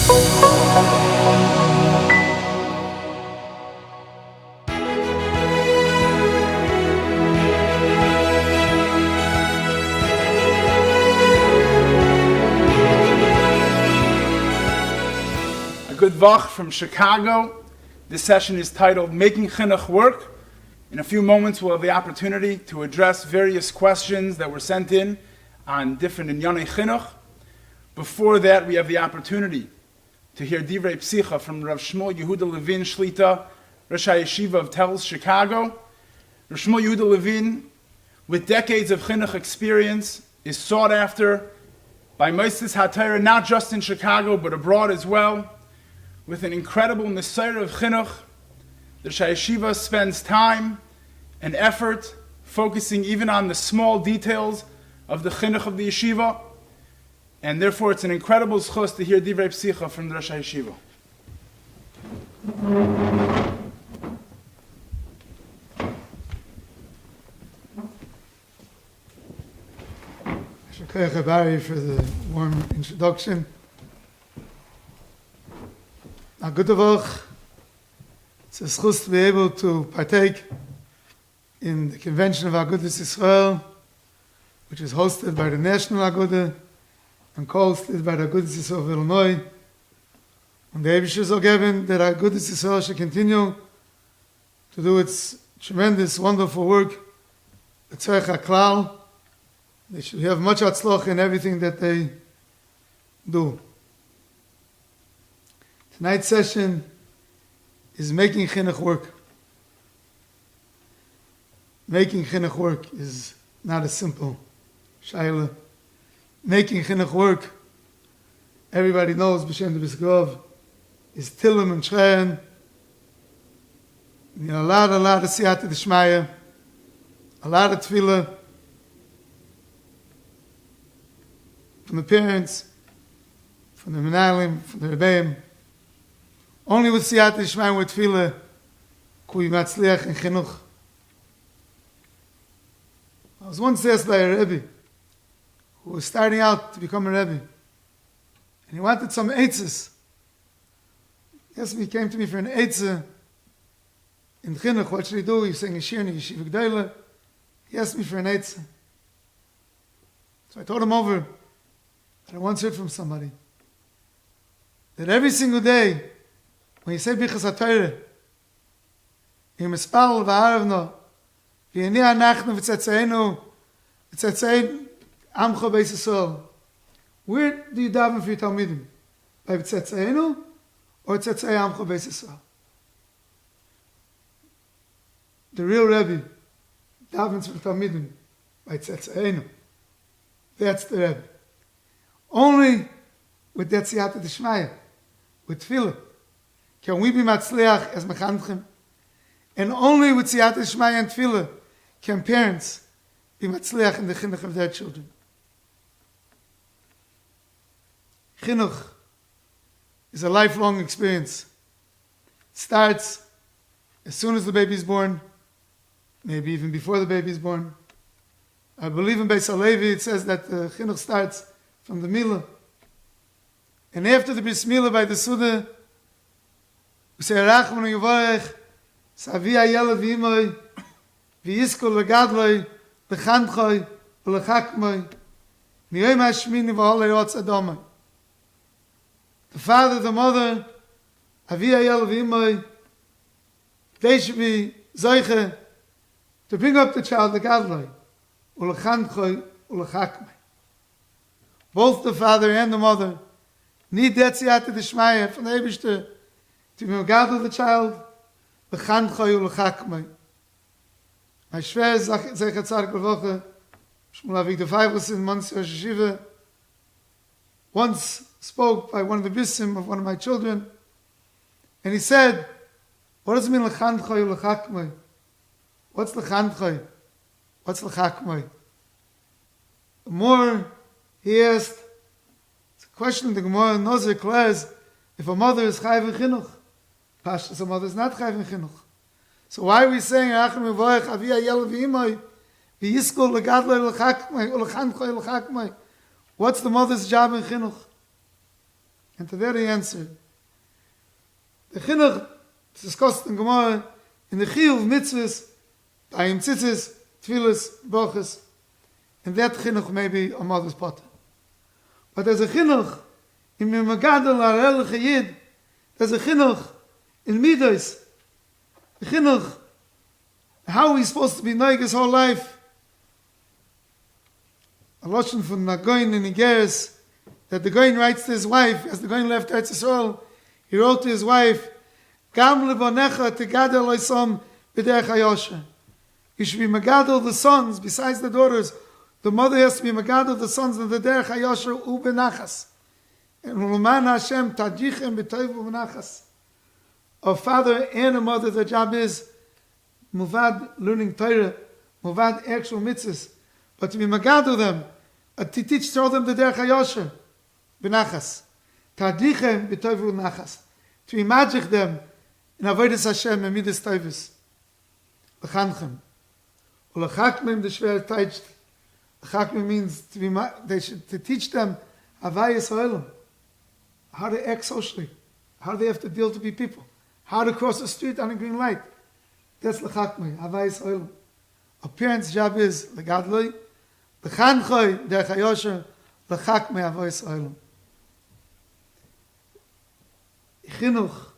Good Vach from Chicago. This session is titled Making Chinuch Work. In a few moments we'll have the opportunity to address various questions that were sent in on different Inyanei Chinuch. Before that we have the opportunity to hear Divrei Psicha from Rav Shmuel Yehuda Levin Shlita, Rosh HaYeshiva of Telz, Chicago. Rav Shmuel Yehuda Levin, with decades of Chinuch experience, is sought after by Moshes HaTorah not just in Chicago but abroad as well. With an incredible Messiah of Chinuch, the Rosh HaYeshiva spends time and effort focusing even on the small details of the Chinuch of the Yeshiva, and therefore it's an incredible zchus to hear Divrei Psicha from the Rosh HaYeshiva. Shukay Chabari for the warm introduction. A good Vach. It's a zchus to be able to partake in the convention of Agudas Yisrael, which is hosted by the National Agudah and co-hosted by the Agudas Yisrael of Illinois. And the Eibusher is given that Agudas Yisrael should continue to do its tremendous, wonderful work. The Tzarech HaKlal. They should have much atzloch in everything that they do. Tonight's session is Making Chinuch Work. Making Chinuch Work is not a simple shaila. Making Chinuch Work, everybody knows, B'Shem de B'Sgov, is Tilim and Shrein. You know, a lot of Siyata D'Shmaya, a lot of Tefillah from the parents, from the Menalim, from the Rebbeim. Only with Siyata D'Shmaya, with Tefillah, Kui Matzliach in Chinuch. I was once asked by a Rebbe who was starting out to become a Rebbe, and he wanted some eitzes. He came to me for an eitzah in Chinuch. What should he do? He was saying a shir in Yeshiva G'dayla. He asked me for an eitzah. So I told him over that I once heard from somebody that every single day when you say Bichas HaTorah, you mispal v'aravno, v'yeni anachnu v'tzetzeinu, v'tzetzein amcho beis Yisrael. Where do you daven for your Talmidim? By v'tzetzeinu or v'tzetzei amcho beis Yisrael? The real Rebbe davens for Talmidim by v'tzetzeinu. That's the Rebbe. Only with that Siyata D'Shmaya, with Tefillah, can we be matzliach as mechanchim, and only with Siyata D'Shmaya and Tefillah can parents be matzliach in the chinuch of their children. Chinuch is a lifelong experience. It starts as soon as the baby is born, maybe even before the baby is born. I believe in Beis HaLevi it says that the chinuch starts from the Milah. And after the Bris Milah by the Suda, we say, Rachmanu Yevorech, Savi HaYelad V'imoi, V'yizkol L'gadloi, L'chanchoi, L'chakmoi, Mi'yom HaShmini V'holei Otz Adomai. The father, the mother, Avi HaYelad V'imoi, they should be Zoiche to bring up the child, L'gadloi, L'chanchoi, L'chakmoi. Both the father and the mother need that Siyata D'Shmaya from the Eibusher to be megadol the child, l'chanchoi u'l'chakmai. My Shver Zecher Tzaddik L'Vrocha, Shmuel Avigdor Feivelson, Monsignor Yeshiva, once spoke by one of the bisim of one of my children, and he said, what does it mean l'chanchoi u'l'chakmai? What's l'chanchoi? What's l'chakmai? The more he asked, it's a question the Gemara in Nozir declares, if a mother is chayiv in chinuch, pashtus a mother is not chayiv in chinuch. So why are we saying, Achim Yevorech, Avi HaYelad V'imoi, V'yizkol L'gadloi L'chakmai, U'Lechanchoi L'chakmai? What's the mother's job in chinuch? And to that he answered, the chinuch is discussed in Gemara in the chiyuv mitzvahs, ayim tzitzis, tefillas, brachas, and that chinuch may be a mother's potter. But there's a chinuch in Mimagadol Arel Chayid, there's a chinuch in Midos, the chinuch, how he's supposed to be noig his whole life. A lashon from the Goyin in Igeres, that the Goyin writes to his wife, as the Goyin left Eretz Yisrael, he wrote to his wife, Gam levonecha tegadol oisom b'derech hayosher. You should be megadol the sons, besides the daughters. The mother has to be megadol the sons of the derech hayosher ubenachas. And Roman Hashem tadjichem b'toiv ubenachas. A father and a mother, their job is muvad learning Torah, muvad actual mitzvahs, but to be megadol them, to teach, show them the derech hayosher. Benachas. Tadichem b'toivu nachas. To be magic them in avodas Hashem and midas toivus. Lechanchem. Ulechakmim the shver teiched. Lechakmim means to be to teach them havayas ha'olam. How to act socially. How they have to deal to be people. How to cross the street on a green light. That's lechakmim, havayas ha'olam. A parent's job is legadloi, lechanchoi derech hayosher, lechakmim havayas ha'olam. Chinuch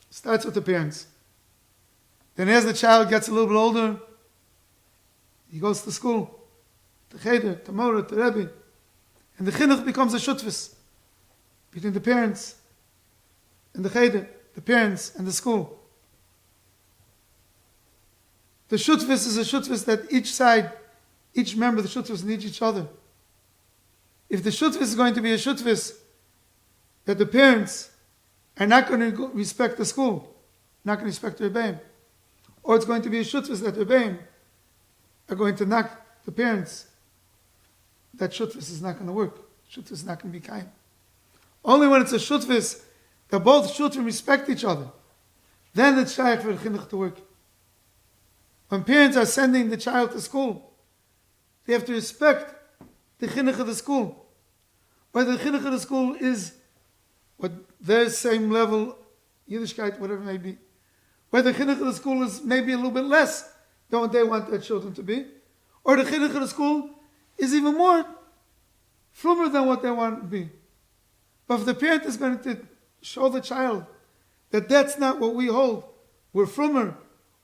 starts with the parents. Then as the child gets a little bit older, he goes to school, to cheder, to mora, to rebbe. And the chinuch becomes a shutvis between the parents and the cheder, the parents and the school. The shutvis is a shutvis that each side, each member of the shutvis needs each other. If the shutvis is going to be a shutvis that the parents are not going to respect the school, not going to respect the rebbeim, or it's going to be a shutvis that the rebbeim are going to knock the parents, that shutvis is not going to work. Shutvis is not going to be kind. Only when it's a shutvis that both shutvis respect each other, then it's shaykh for the chinuch to work. When parents are sending the child to school, they have to respect the chinuch of the school. Whether the chinuch of the school is what their same level, Yiddishkeit, whatever it may be. Whether the chinuch of the school is maybe a little bit less than what they want their children to be, or the chinuch of the school is even more frummer than what they want to be. But if the parent is going to show the child that that's not what we hold, we're frummer,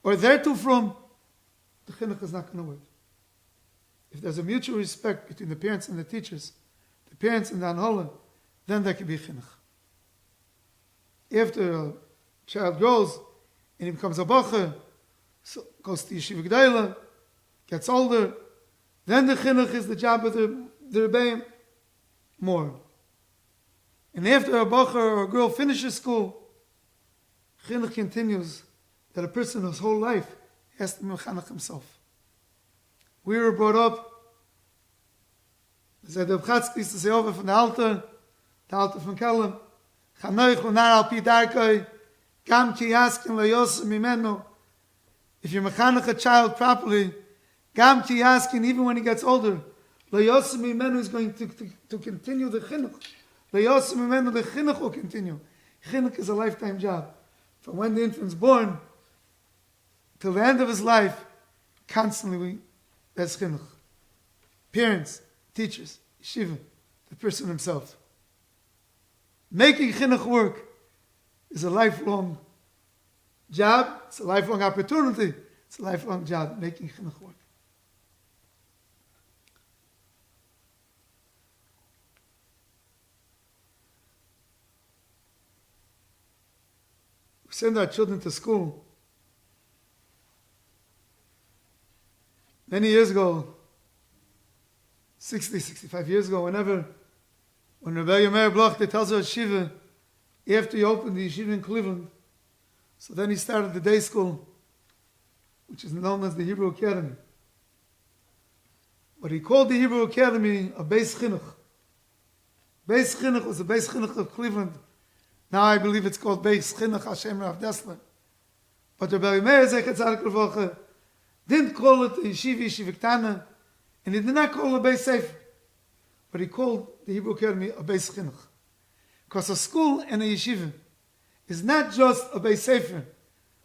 or they're too frum, the chinuch is not going to work. If there's a mutual respect between the parents and the teachers, the parents and the anhola, then there can be chinuch. After a child grows and he becomes a bacher, so goes to yeshiva g'dayla, gets older, then the chinuch is the job of the rebbeim more. And after a bacher or a girl finishes school, chinuch continues that a person whose whole life has to be mechanech himself. We were brought up, the Chatzki used to say over from the altar from Kellam, if you mechanech a child properly, gam ki yaskin, even when he gets older, lo yosem mimenu is going to continue the chinuch. Lo yosem mimenu, the chinuch will continue. Chinuch is a lifetime job. From when the infant's born till the end of his life, constantly there's chinuch. Parents, teachers, yeshiva, the person himself. Making chinuch work is a lifelong job. It's a lifelong opportunity. It's a lifelong job, making chinuch work. We send our children to school. Many years ago, 60, 65 years ago, when Rabbi Yomer Bloch tells her yeshiva, after he opened the yeshiva in Cleveland, so then he started the day school, which is known as the Hebrew Academy. But he called the Hebrew Academy a Beis Chinuch. Beis Chinuch was the Beis Chinuch of Cleveland. Now I believe it's called Beis Chinuch Hashem Rav Dessler. But Rabbi Yomer Zechet Tzaddik Levacha didn't call it a yeshiva ktana, and he did not call it a Beis Sefer. But he called the Hebrew Academy a Beis Chinuch. Because a school and a yeshiva is not just a Beis Sefer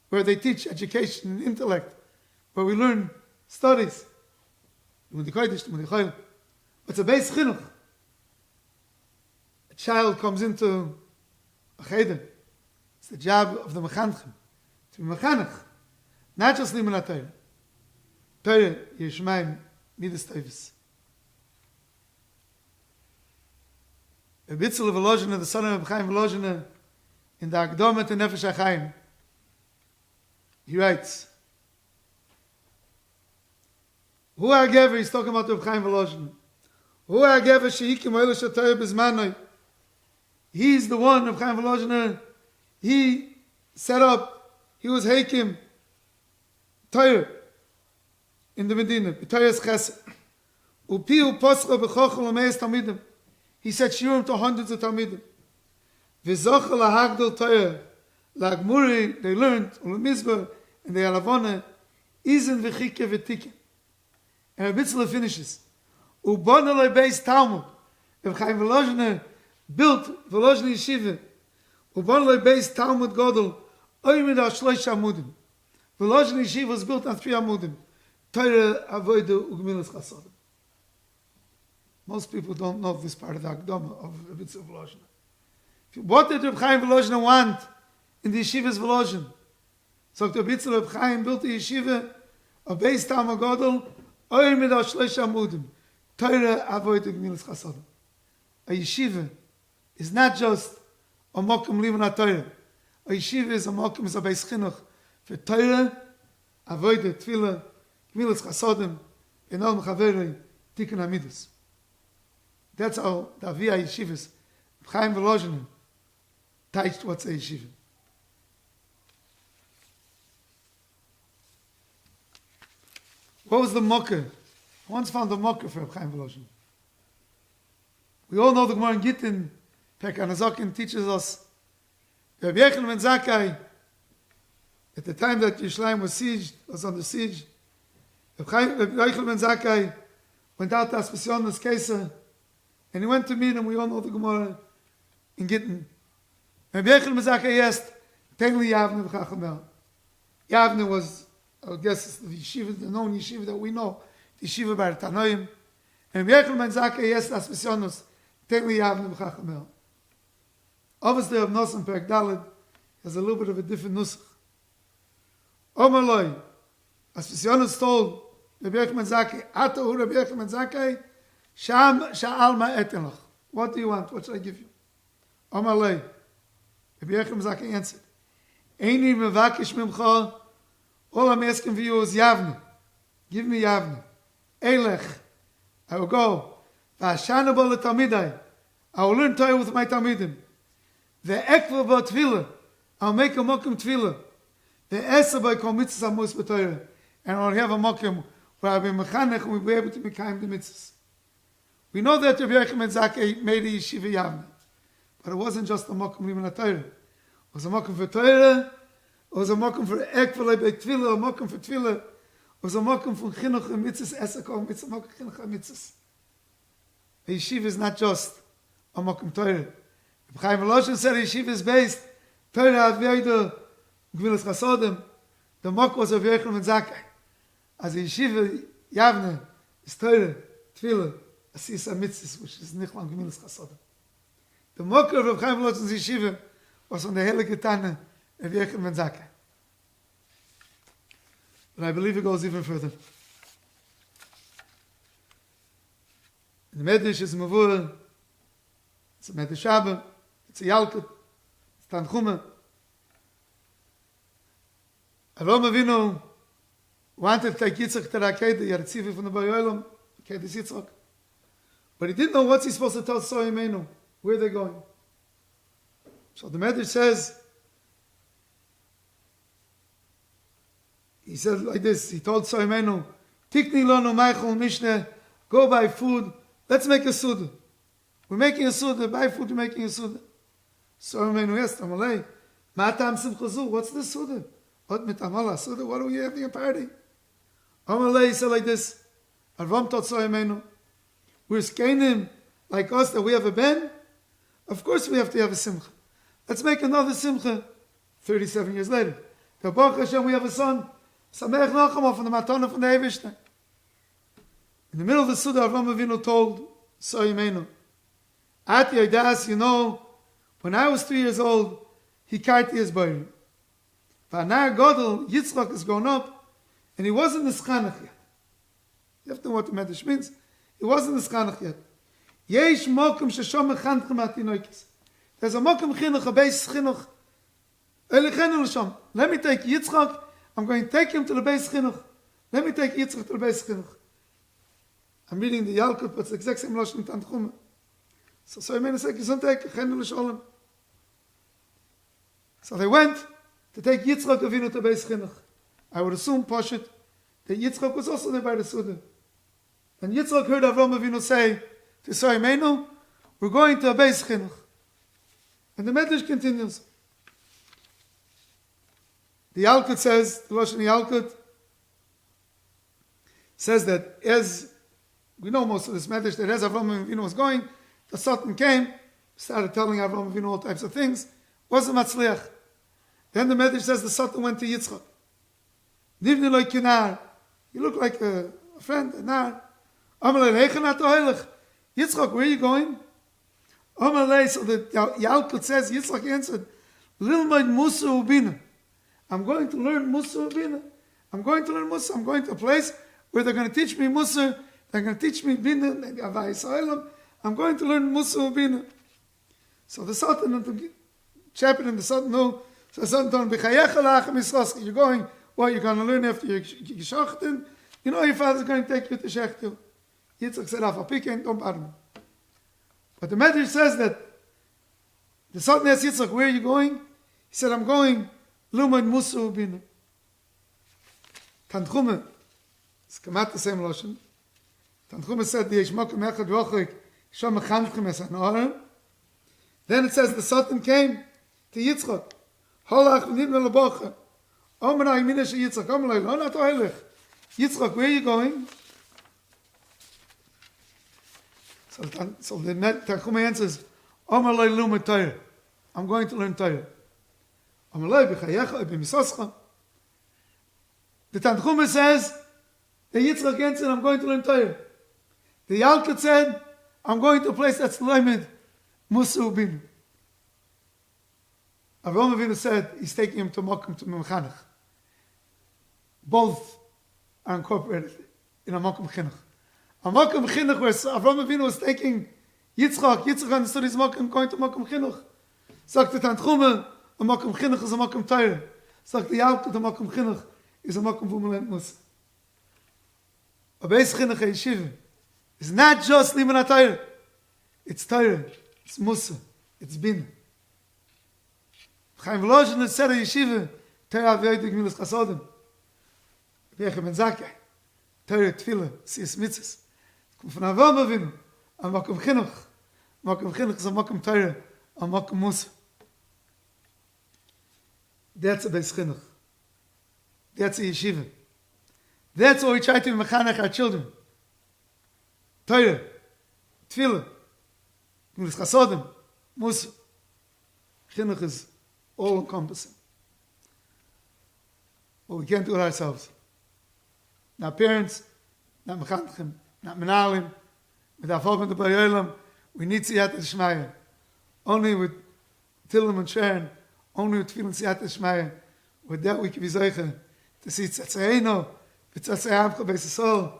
where they teach education and intellect, where we learn studies. It's a Beis Chinuch. A child comes into a cheder. It's the job of the mechanchim to be mechanech, not just liman Torah. Torah, Yishmaim, Midas Tovis. A bitzel of Volozhina, the son of Chaim Volozhina, in the Akdoma to Nefesh HaChaim, he writes, Hu HaGever, he's talking about Reb Chaim Volozhina, Hu HaGever shehikim oile shatoyer bezmanoi. He's the one, Reb Chaim Volozhina, he set up, he was Hakim, Torah, in the Medina, Torah's Chesed. Upiu poscha b'chochel u'meis talmidim. He said shiurim to hundreds of talmidim. V'zochel ha'hagdol Torah, la'gmuri, they learned, u'lemizber, and the alavona, izen v'chike v'tike. And Rabitzler finishes. U'bon aloi beis Talmud. Reb Chaim Volozhina built Volozhina Yeshiva. U'bon aloi beis Talmud Godel, oimid al-shloish amudim. Volozhina Yeshiva was built on 3 amudim. Torah, Avodah, Ugmilas Chasadim. Most people don't know this part of the Akdama of Rabbi Tzvi Volozhina. What did Reb Chaim Volozhina want in the yeshiva's Volozhin? So Rabbi Tzvi Reb Chaim built the yeshiva of Beis Talmud Godel, Oyer Midal Shleish Amudim, Torah, Avodah, Ugmilas Chasadim. A yeshiva is not just a mokum liman Torah. A yeshiva is a mokum, is a Beis Chinuch for Torah, Avodah, Tefillah, Gmilas Chasadim, Enol Mechaverei, Tikkun Hamidus. That's how the Aviyah Yeshivas, Chaim Volozhina, touched what's a yeshiva. What was the mocker? I once found a mocker for Chaim Volozhina. We all know the Gemara in Gittin, Pekanazokin teaches us, Rabbi Yechon ben Zakkai, at the time that Yerushalayim was under siege, Rabbi Yechon ben Zakkai went out to Aspasionis Keser, and he went to meet him. We all know the Gemara in Gittin. Rabbi Yechon ben Zakkai asked, Tengli Yavne v'chachamel. Yavne was, I guess, the yeshiva, the known yeshiva that we know, the yeshiva Bar Tanoim. And Rabbi Yechon ben Zakkai asked Aspasionis, Tengli Yavne v'chachamel. Obviously, of Nosson Perek Daled has a little bit of a different nusach. Omer loy, Aspasionis told Rabbi Yechon ben Zakkai, Ata hu Rabbi Yechon ben Zakkai, Sham sha'al ma'etelach. What do you want? What should I give you? Omer loy, Rabbi Yechon ben Zakkai answered, Eini mevakish mimcha, all I'm asking for you is Yavne. Give me Yavne. Eilech, I will go. V'ashana bo letalmidai, I will learn Torah with my talmidim. Ve'ekva bo tefillah, I'll make a mokum tefillah. Ve'esa bo kol mitzvahs amos b'Torah, and I'll have a mokum where I'll be mechanech and we'll be able to become the mitzvahs. We know that Rabbi Yechon ben Zakkai made a yeshiva Yavne, but it wasn't just a mokum liman Torah. It was a mokum for Torah, it was a mokum for ekva by tefillah, a mokum for tefillah, it was a mokum for chinuch and mitzvahs, esa kol mitzvah, mokum chinuch and mitzvahs. A yeshiva is not just a mokum Torah. Chaim Volozhina said yeshiva is based Torah Avodah Gemilas Chasadim. The mokum was of Yechon ben Zakkai. As a yeshiva Yavne is Torah, tefillah, asisa mitzvahs, which is nichlam Gemilas Chasadim. The mokum of Chaim Volozhina's yeshiva was on the Heilige Tana of Yechon ben Zakkai. But I believe it goes even further. In the Medrash is Mavur, it's a Medrash Shabbat, it's a Yalkut, it's Tanchuma. Avram Avinu wanted to take Yitzchak to the Akedah, Yaretzivi from the Borei Olam, Akedah Yitzchak. But he didn't know what's he supposed to tell Soimenu, where they're going. So the Medrash says, he said like this, he told Soimenu, Tikni lonu maichol mishne, go buy food, let's make a suda. We're making a suda, buy food, we're making a suda. Soimenu asked Amalei, Matam simchazu, what's the suda? What mitamala suda, what are we having a party? Amalei said like this, Avram told Soimenu, we're scaning like us that we have a ben, Of course we have to have a simcha. Let's make another simcha 37 years later. The Baruch Hashem, we have a son. Sameach Nachama from the Matana from the Eivishter. In the middle of the Suda, Avraham Avinu told Soyimenu, At Yodas, you know, when I was 3 years old, he karti his body. Vanar Godel, Yitzchak is grown up, and he wasn't the Schanach yet. You have to know what the Medrash means. He wasn't the Schanach yet. Yesh mokum sheshom mechanchim atinoikis. There's a mokum chinuch, a base chinuch. Elichenu l'sham. Let me take Yitzchak. I'm going to take him to the base chinuch. Let me take Yitzchak to the base chinuch. I'm reading the Yalkut, but it's the exact same lashon in Tanchuma. So I mean, it's like Gesundheit, Chenu l'sholem. So they went to take Yitzchak Avinu to base chinuch. I would assume, Poshet, that Yitzchak was also there by the Suda. And Yitzchak heard Avraham Avinu say to Soimenu, we're going to a base chinuch. And the Medrash continues. The Yalkut says, the Lashon Yalkut says that as, we know most of this Medrash, that as Avraham Avinu was going, the Satan came, started telling Avraham Avinu all types of things, wasn't Matzliach. Then the Medrash says the Satan went to Yitzchak. Nivni loy kinar. You look like a friend, a nar. Amalei leichanat ohelech. Yitzchak, where are you going? Amalei, so the Yalkut says, Yitzchak answered, Lilmaid Musa Ubina. I'm going to learn Musa Ubina. I'm going to learn Musa. I'm going to a place where they're going to teach me Musa. They're going to teach me Bina, maybe Avai Yisraelim. I'm going to learn Musa Ubina. So the Satan, the shepherd and the Satan knew. So the Satan told him, you're going, what you're going to learn after you're geschochten? You know your father's going to take you to Shechtel. Yitzchak said, don't bother me. But the Medrash says that the Satan asked Yitzchak, where are you going? He said, I'm going Lumad Musa Ubina. Tanchume, it's come out the same Lashon. Tanchume said, the Yishmokim Echad Rochik, Shom Mechanchim Es Anorim. Then it says the Satan came to Yitzchak. Holach v'nidna l'bocha. Omer ha'imina she Yitzchak. Omer lo nat oilech. Yitzchak, where are you going? So the Tanchuma answers, Omer lo lumad Torah. I'm going to learn Torah. Omer lo b'chayecha b'misoscha. The Tanchuma says, the Yitzchak answered, I'm going to learn Torah. The Yalkut said, I'm going to a place that's learned Musa Ubinu. Avraham Avinu said he's taking him to Mokum to Mechanech. Both are incorporated in a Mokum Chinuch. A Mokum Chinuch where Avraham Avinu was taking Yitzchak understood his Mokum going to Mokum Chinuch. Sagt the Tanchume, a Mokum Chinuch is a Mokum Torah. Sagt the Yalkut, a Mokum Chinuch is a Mokum Vumelant Musa. A Beis Chinuch a Yeshiva is not just Liman HaTorah. It's Torah, it's Musa, it's Bina. Chaim Volozhin said a yeshiva, Torah V'yodik Milas Chasodim. V'yechem Ben Zakkai. Torah Tefillah, Siyas Mitzvahs. Kom von Avraham Avinu, a Mokum Chinuch. Mokum Chinuch is a Mokum Torah, a Mokum Musa. That's a Beis Chinuch. That's a yeshiva. That's what we try to mechanech our children. Torah, Tefillah, Milas Chasodim, Musa. Chinuch is all-encompassing. But we can't do it ourselves. Not parents, not mechanchim, not menalim, with our folk in the Bayolam, we need Siyat Shmaya. Only with Tillim and Sharon, only with Tefillin Siyat Shmaya, with that we can be zeichen to see Tzatzaino, V'tzatzei Amcha Beis Yisrael,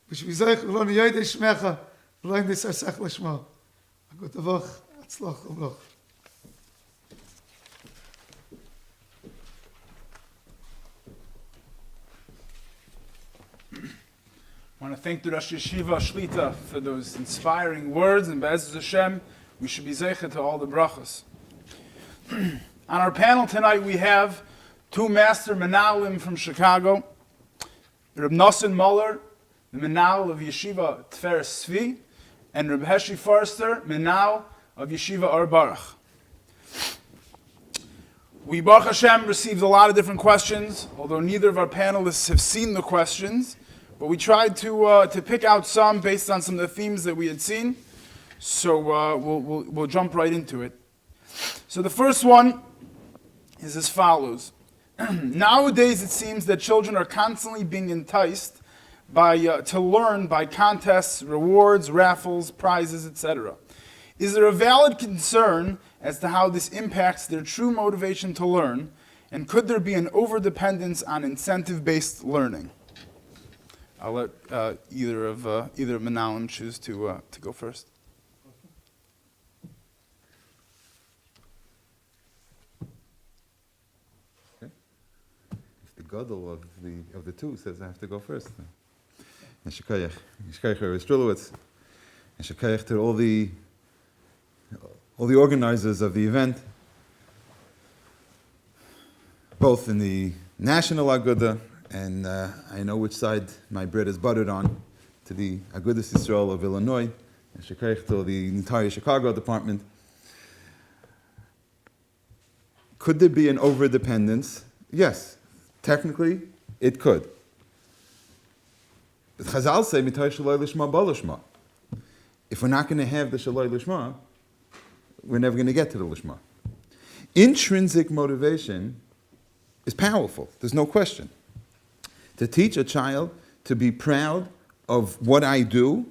which we zeichen v'lo niyoydei Shmecha, v'lo nisar sech l'shmo. A good avoch, atzloch uvloch. I want to thank the Rosh Yeshiva Shlita for those inspiring words, and Be'ezus Hashem, we should be zeicha to all the brachas. On our panel tonight, we have two master menalim from Chicago, Reb Nosson Muller, the menal of Yeshiva Tiferes Tzvi, and Reb Heshi Forster, menal of Yeshiva Or Baruch. We, Baruch Hashem, received a lot of different questions, although neither of our panelists have seen the questions. But we tried to pick out some based on some of the themes that we had seen. So we'll jump right into it. So the first one is as follows. Nowadays, it seems that children are constantly being enticed to learn by contests, rewards, raffles, prizes, etc. Is there a valid concern as to how this impacts their true motivation to learn, and could there be an overdependence on incentive-based learning? I'll let either of Menalim choose to go first. Gadol of the two says I have to go first. And Shekayach Strulowitz, and Shekayach to all the organizers of the event, both in the National Aguda, and I know which side my bread is buttered on, to the Agudas Yisrael of Illinois, and Shekayach to the entire Chicago department. Could there be an overdependence? Yes. Technically, it could. But Chazal say, "Mitay shaloi lishma ba lishma." If we're not going to have the shaloi lishma, we're never going to get to the lishma. Intrinsic motivation is powerful. There's no question. To teach a child to be proud of what I do,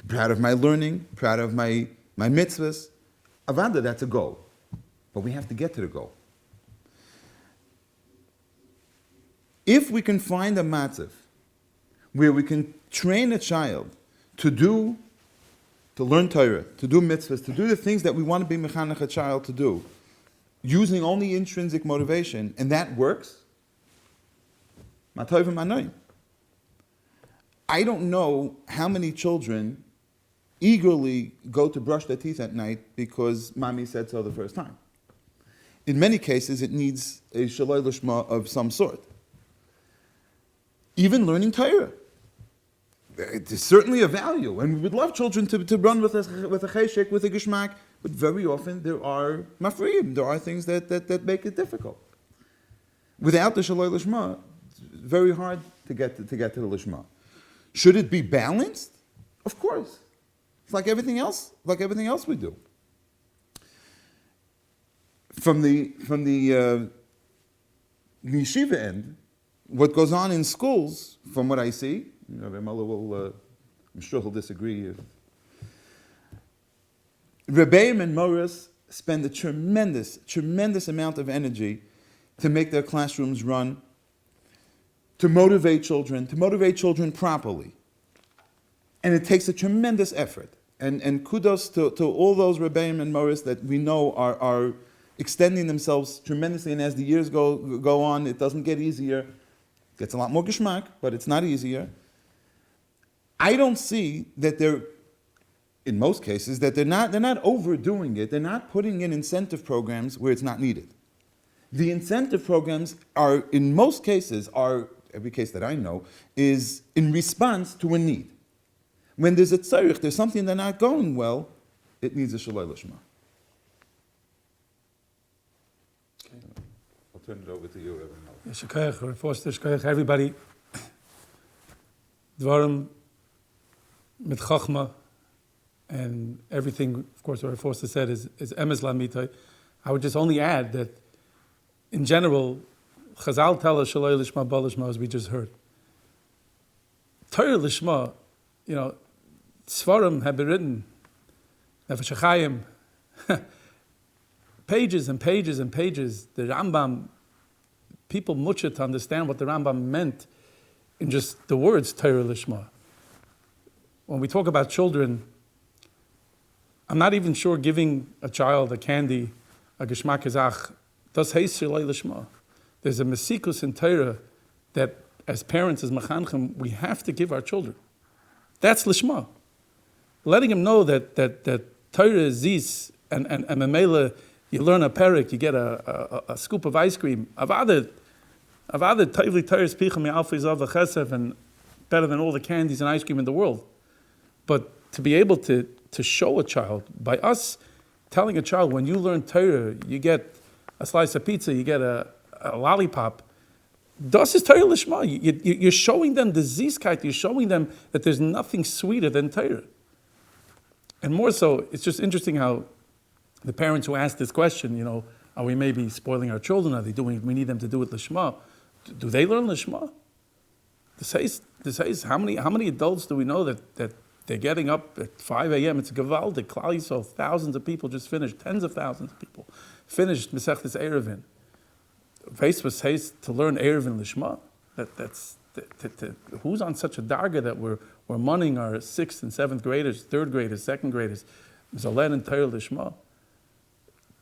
proud of my learning, proud of my mitzvahs, avada, that's a goal. But we have to get to the goal. If we can find a matzav where we can train a child to learn Torah, to do mitzvahs, to do the things that we want to be mechanech a child to do, using only intrinsic motivation, and that works, ma tov v'ma. I don't know how many children eagerly go to brush their teeth at night because mommy said so the first time. In many cases, it needs a shaloi lishma of some sort. Even learning Torah. It is certainly a value, and we would love children to run with a cheshek, with a geshmak, but very often there are mafriim, there are things that make it difficult. Without the shaloi lishma, it's very hard to get to the lishma. Should it be balanced? Of course. It's like everything else we do. From the yeshiva end, what goes on in schools, from what I see, Rabbi Muller I'm sure he'll disagree. Rebbeim and Moras spend a tremendous amount of energy to make their classrooms run, to motivate children properly. And it takes a tremendous effort. And kudos to all those Rebbeim and Moras that we know are extending themselves tremendously, and as the years go on, it doesn't get easier. It gets a lot more geschmack, but it's not easier. I don't see that in most cases, that they're not overdoing it. They're not putting in incentive programs where it's not needed. The incentive programs are, in most cases, every case that I know, is in response to a need. When there's a tzarich, there's something that's not going well, it needs a shaloi lishma. I'll turn it over to you, Evan. Everybody, Dvarim, mit Chachma, and everything, of course, what Forster said is emes lamitai. I would just only add that, in general, Chazal tell us shaloi lishma ba lishma, as we just heard. Torah lishma, Svarim have been written, Nefesh HaChaim, pages and pages and pages. The Rambam, people mutcha to understand what the Rambam meant in just the words Torah lishma. When we talk about children, I'm not even sure giving a child a candy, a geschmack ezach, does heis shaloi lishma. There's a mesikus in Torah that, as parents, as mechanchem, we have to give our children. That's lishma. Letting them know that Torah is zis, and memela, you learn a perik, you get a scoop of ice cream. Avad tivli Torah spicha mi alfi zav v'chesef, and better than all the candies and ice cream in the world. But to be able to show a child, by us telling a child, when you learn Torah, you get a slice of pizza, you get a lollipop. Das is Torah lishma. You're showing them the zizkeit. You're showing them that there's nothing sweeter than Torah. And more so, it's just interesting how the parents who ask this question, are we maybe spoiling our children? Are they doing, we need them to do it Lishma? Do they learn Lishma? The says, how many adults do we know that they're getting up at 5 a.m.? It's a Gavaldik, Klal Yisrael, thousands of people just finished, tens of thousands of people finished Masechtas Erevin. Face was says to learn Erevin Lishma. Who's on such a darga that we're munning our 6th and 7th graders, 3rd graders, 2nd graders, Zalen and Torah Lishma.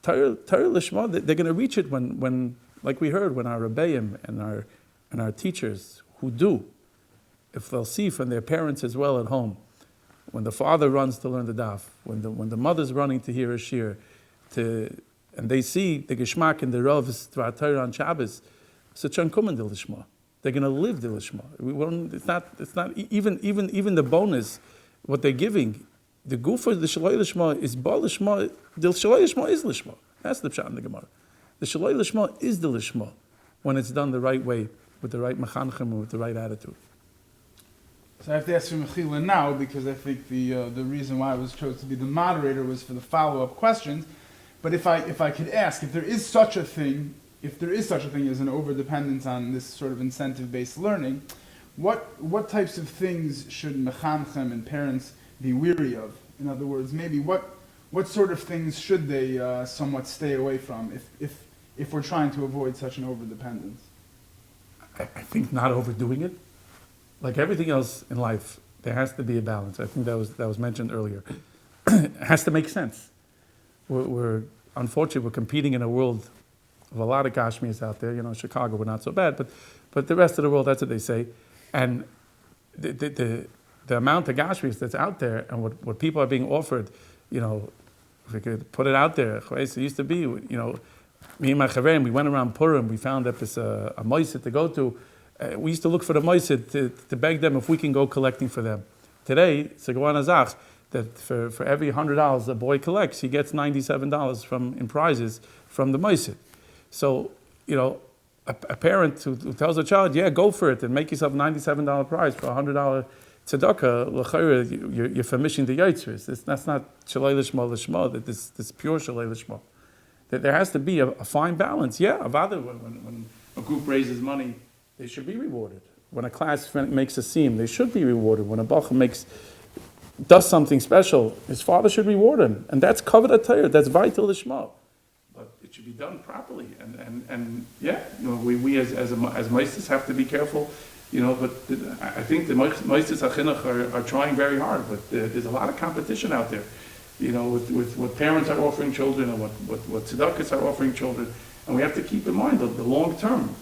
Torah Lishma, they're going to reach it when, like we heard, when our Rebbeim and our teachers who do, if they'll see from their parents as well at home, when the father runs to learn the daf, when the mother's running to hear a shir, and they see the geschmack and the rovs to Torah on Shabbos, such uncommon the Lishma. They're going to live the Lishma. It's not even the bonus, what they're giving. The gufa, the Shaloi Lishma is Ba Lishma. The Shaloi Lishma is Lishma. That's the pshat in the Gemara. The Shaloi Lishma is the Lishma when it's done the right way, with the right mechanchim, and with the right attitude. So I have to ask for Mechila now, because I think the reason why I was chosen to be the moderator was for the follow-up questions. But if I could ask, if there is such a thing as an overdependence on this sort of incentive-based learning, what types of things should mechanchim and parents be weary of? In other words, maybe what sort of things should they somewhat stay away from if we're trying to avoid such an overdependence? I think not overdoing it. Like everything else in life, there has to be a balance. I think that was mentioned earlier. It has to make sense. Unfortunately, we're competing in a world of a lot of Kashmirs out there. Chicago, we're not so bad, but the rest of the world, that's what they say. And the amount of Kashmirs that's out there and what people are being offered, if we could put it out there, it used to be, me and my chaverim, we went around Purim, we found that there's a moisid to go to. We used to look for the moisid to beg them if we can go collecting for them. Today, it's a Gwan Azach, that for every $100 a boy collects, he gets $97 in prizes from the moisid. So, a parent who tells a child, yeah, go for it and make yourself a $97 prize for a $100 tzedakah, you're famishing the yitzris. That's not shalei lishma, that this pure shalei lishma. That there has to be a fine balance. Yeah, when a group raises money, they should be rewarded. When a class makes a seam, they should be rewarded. When a bacha does something special, his father should reward him. And that's covered at Torah, that's vital lishma. But it should be done properly. And we as meisters have to be careful. But I think the meisters HaChinuch are trying very hard, but there's a lot of competition out there, with what parents are offering children and what tzedakahs are offering children. And we have to keep in mind the long term.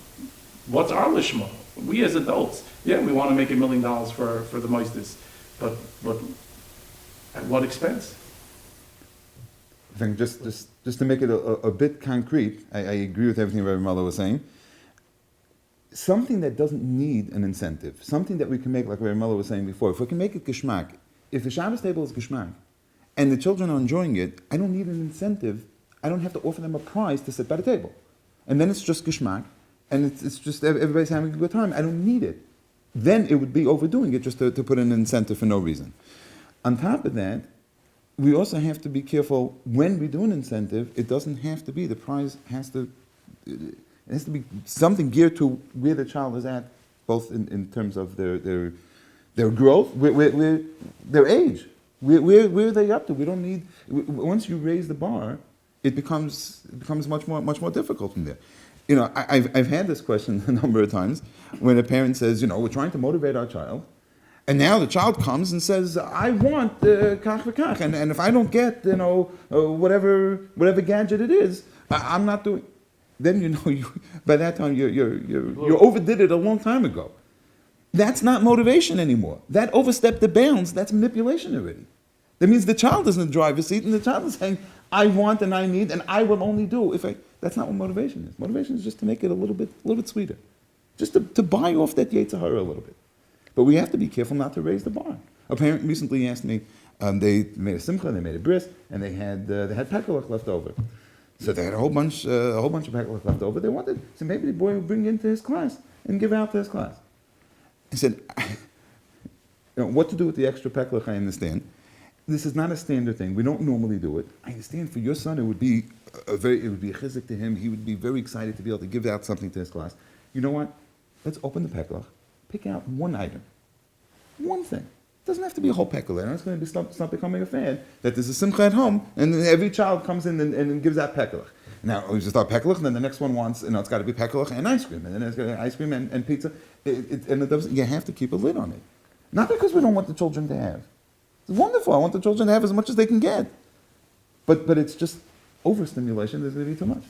What's our lishma? We as adults, we want to make $1 million for the meisters, but at what expense? I think just to make it a bit concrete, I agree with everything Rabbi Mallah was saying. Something that doesn't need an incentive, something that we can make, like Rabbi Mallah was saying before, if we can make it geschmack, if the Shabbos table is geschmack, and the children are enjoying it, I don't need an incentive, I don't have to offer them a prize to sit by the table. And then it's just geschmack, and it's just everybody's having a good time, I don't need it. Then it would be overdoing it just to put in an incentive for no reason. On top of that, we also have to be careful when we do an incentive, it doesn't have to be, the prize it has to be something geared to where the child is at, both in terms of their growth, their age. Where are they up to? We don't need. Once you raise the bar, it becomes much more difficult from there. I've had this question a number of times when a parent says, we're trying to motivate our child, and now the child comes and says, I want kach v'kach, and if I don't get whatever gadget it is, I'm not doing. Then by that time you overdid it a long time ago. That's not motivation anymore. That overstepped the bounds. That's manipulation already. That means the child is in the driver's seat, and the child is saying, "I want and I need, and I will only do if I." That's not what motivation is. Motivation is just to make it a little bit sweeter, just to buy off that Yetzer Hara a little bit. But we have to be careful not to raise the bar. A parent recently asked me. They made a simcha, they made a bris, and they had pekalach left over. So they had a whole bunch of pekalach left over. They wanted, so maybe the boy would bring into his class and give out to his class. I said, what to do with the extra pekalach, I understand. this is not a standard thing. We don't normally do it. I understand for your son, it would be a chizuk to him. He would be very excited to be able to give out something to his class. You know what? Let's open the peklach, pick out one item, one thing. It doesn't have to be a whole peklach. It's going to start becoming a fan that there's a simcha at home, and then every child comes in and gives out peklach. Now we just start peklach, and then the next one wants, it's got to be peklach and ice cream, and then it's got to be ice cream and pizza. You have to keep a lid on it. Not because we don't want the children to have. It's wonderful. I want the children to have as much as they can get. But it's just overstimulation. There's going to be too much.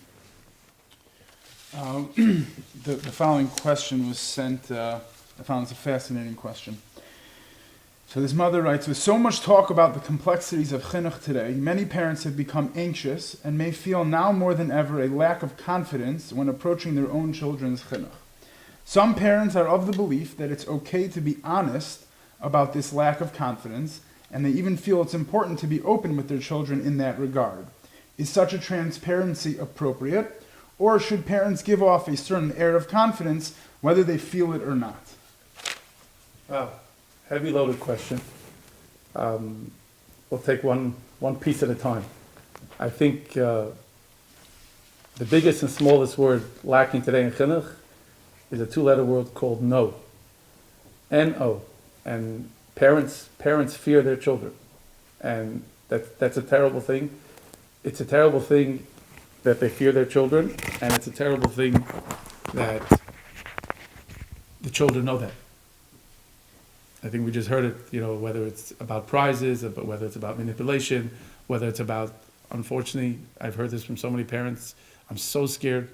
The following question was sent. I found it's a fascinating question. So this mother writes, with so much talk about the complexities of chinuch today, many parents have become anxious and may feel now more than ever a lack of confidence when approaching their own children's chinuch. Some parents are of the belief that it's okay to be honest about this lack of confidence, and they even feel it's important to be open with their children in that regard. Is such a transparency appropriate, or should parents give off a certain air of confidence whether they feel it or not? Wow, heavy loaded question. We'll take one piece at a time. I think the biggest and smallest word lacking today in chinuch is a two-letter word called no. N-O. And parents fear their children. And that's a terrible thing. It's a terrible thing that they fear their children, and it's a terrible thing that the children know that. I think we just heard it, whether it's about prizes, whether it's about manipulation, whether it's about, unfortunately, I've heard this from so many parents, I'm so scared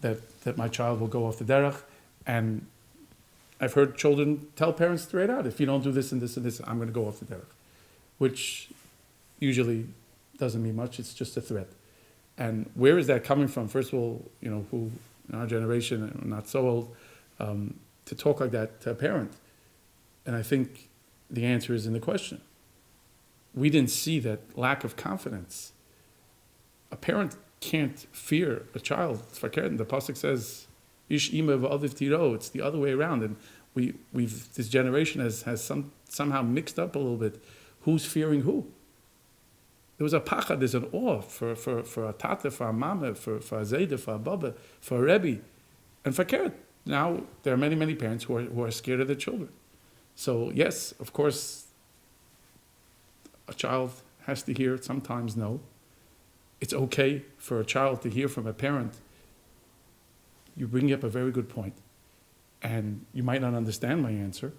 that my child will go off the derech, and I've heard children tell parents straight out, if you don't do this and this and this, I'm going to go off the derech, which usually doesn't mean much, it's just a threat. And where is that coming from? First of all, who in our generation, not so old, to talk like that to a parent. And I think the answer is in the question. We didn't see that lack of confidence. A parent can't fear a child. It's verkehrt. The pasuk says, "Ish ima v'aviv tiro." It's the other way around, and we've this generation has somehow mixed up a little bit. Who's fearing who? There was a pachad, there's an awe for a tata, for a mama, for a zayda, for a baba, for a rebbe, and verkehrt. Now there are many parents who are scared of their children. So yes, of course, a child has to hear sometimes no. It's okay for a child to hear from a parent. You bring up a very good point, and you might not understand my answer.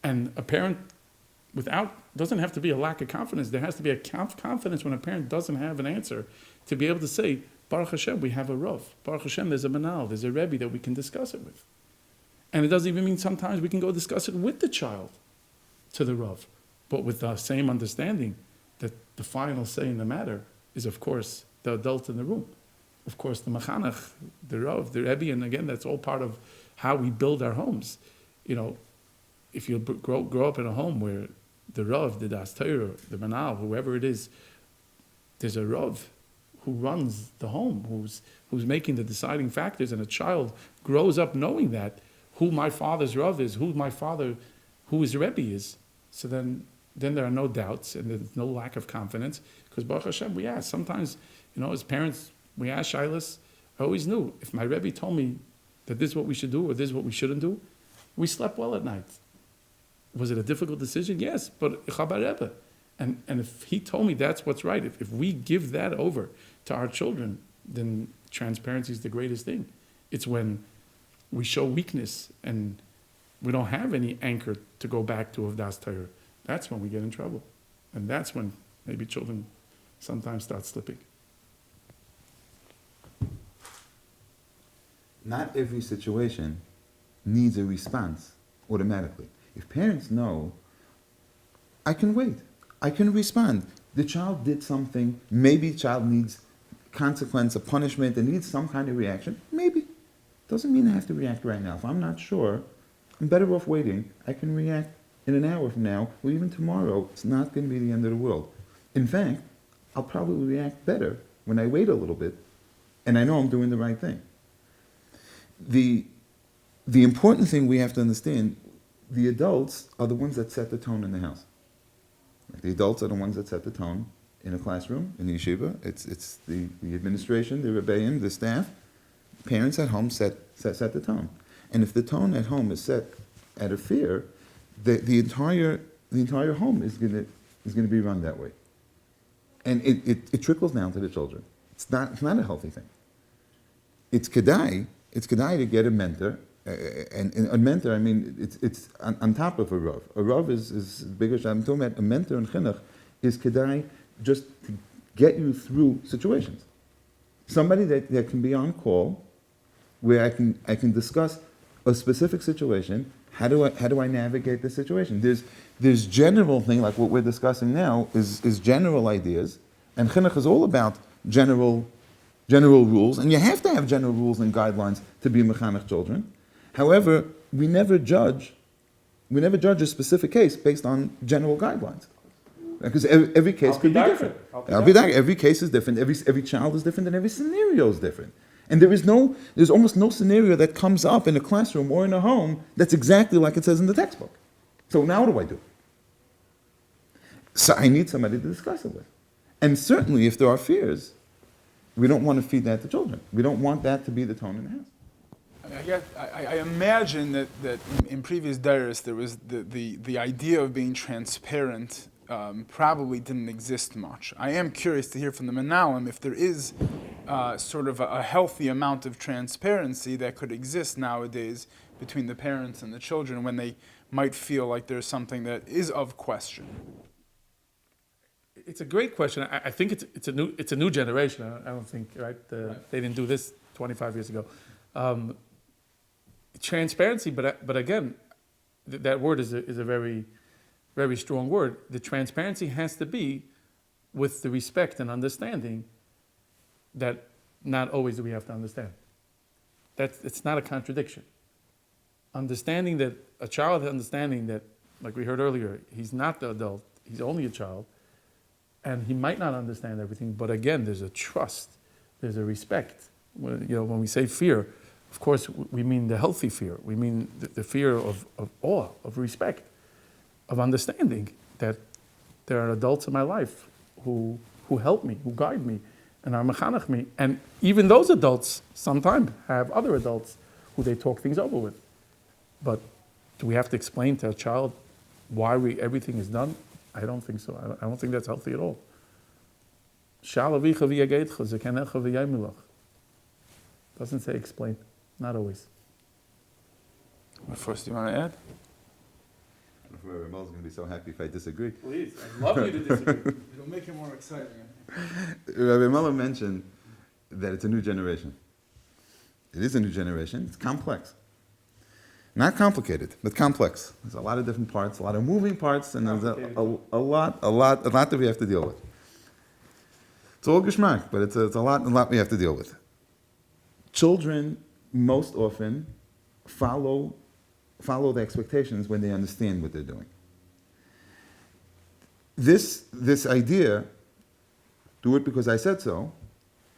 And a parent doesn't have to be a lack of confidence. There has to be a confidence when a parent doesn't have an answer to be able to say, Baruch Hashem, we have a Rav. Baruch Hashem, there's a Manal, there's a Rebbe that we can discuss it with. And it doesn't even mean sometimes we can go discuss it with the child to the Rav, but with the same understanding that the final say in the matter is, of course, the adult in the room. Of course, the Machanach, the Rav, the Rebbe, and again, that's all part of how we build our homes. If you grow up in a home where the Rav, the Das Torah, the Manal, whoever it is, there's a Rav who runs the home, who's making the deciding factors, and a child grows up knowing that, who my father's Rav is, who his Rebbe is. So then there are no doubts and there's no lack of confidence, because Baruch Hashem, we ask. Sometimes, as parents, we ask Shilas. I always knew, if my Rebbe told me that this is what we should do or this is what we shouldn't do, we slept well at night. Was it a difficult decision? Yes, but Chabar Rebbe. And if he told me that's what's right, if we give that over to our children, then transparency is the greatest thing. It's when we show weakness and we don't have any anchor to go back to of Das Torah. That's when we get in trouble. And that's when maybe children sometimes start slipping. Not every situation needs a response automatically. If parents know, I can wait, I can respond. The child did something, maybe the child needs consequence, a punishment, and needs some kind of reaction, maybe. Doesn't mean I have to react right now. If I'm not sure, I'm better off waiting. I can react in an hour from now, or even tomorrow. It's not going to be the end of the world. In fact, I'll probably react better when I wait a little bit, and I know I'm doing the right thing. The important thing we have to understand, the adults are the ones that set the tone in the house. The adults are the ones that set the tone in a classroom, in the yeshiva. It's the administration, the rebbeim, the staff. Parents at home set the tone. And if the tone at home is set out of fear, the entire home is going to be run that way. And it trickles down to the children. It's not a healthy thing. It's kedai to get a mentor. And a mentor, I mean, it's on top of a rav. A rav is bigger. I'm talking about a mentor in chinuch is kedai just to get you through situations. Somebody that can be on call, where I can discuss a specific situation. How do I navigate the situation? There's general thing like what we're discussing now is general ideas, and chinuch is all about general rules, and you have to have general rules and guidelines to be mechanech children. However, we never judge a specific case based on general guidelines, because every case could be different. Every case is different. Every child is different, and every scenario is different. And there's almost no scenario that comes up in a classroom or in a home that's exactly like it says in the textbook. So now what do I do? So I need somebody to discuss it with. And certainly if there are fears, we don't want to feed that to children. We don't want that to be the tone in the house. I imagine that in previous dairies there was the idea of being transparent probably didn't exist much. I am curious to hear from the Menalim if there is sort of a healthy amount of transparency that could exist nowadays between the parents and the children when they might feel like there's something that is of question. It's a great question. I think it's a new generation. I don't think they didn't do this 25 years ago. Transparency, but again, that word is a very, very strong word. The transparency has to be with the respect and understanding that not always do we have to understand. It's not a contradiction. Understanding that a child understanding that, like we heard earlier, he's not the adult, he's only a child, and he might not understand everything, but again, there's a trust, there's a respect. When we say fear, of course, we mean the healthy fear. We mean the fear of awe, of respect, of understanding that there are adults in my life who help me, who guide me, and are mechanech me. And even those adults sometimes have other adults who they talk things over with. But do we have to explain to a child why everything is done? I don't think so. I don't think that's healthy at all. Doesn't say explain. Not always. What first do you want to add? I don't know if Ramel's going to be so happy if I disagree. Please, I'd love you to disagree. It'll make it more exciting. Rabbi Muller mentioned that it's a new generation. It is a new generation. It's complex. Not complicated, but complex. There's a lot of different parts, a lot of moving parts, and there's a lot that we have to deal with. It's all geschmack, but it's a lot we have to deal with. Children most often follow the expectations when they understand what they're doing. This idea, do it because I said so,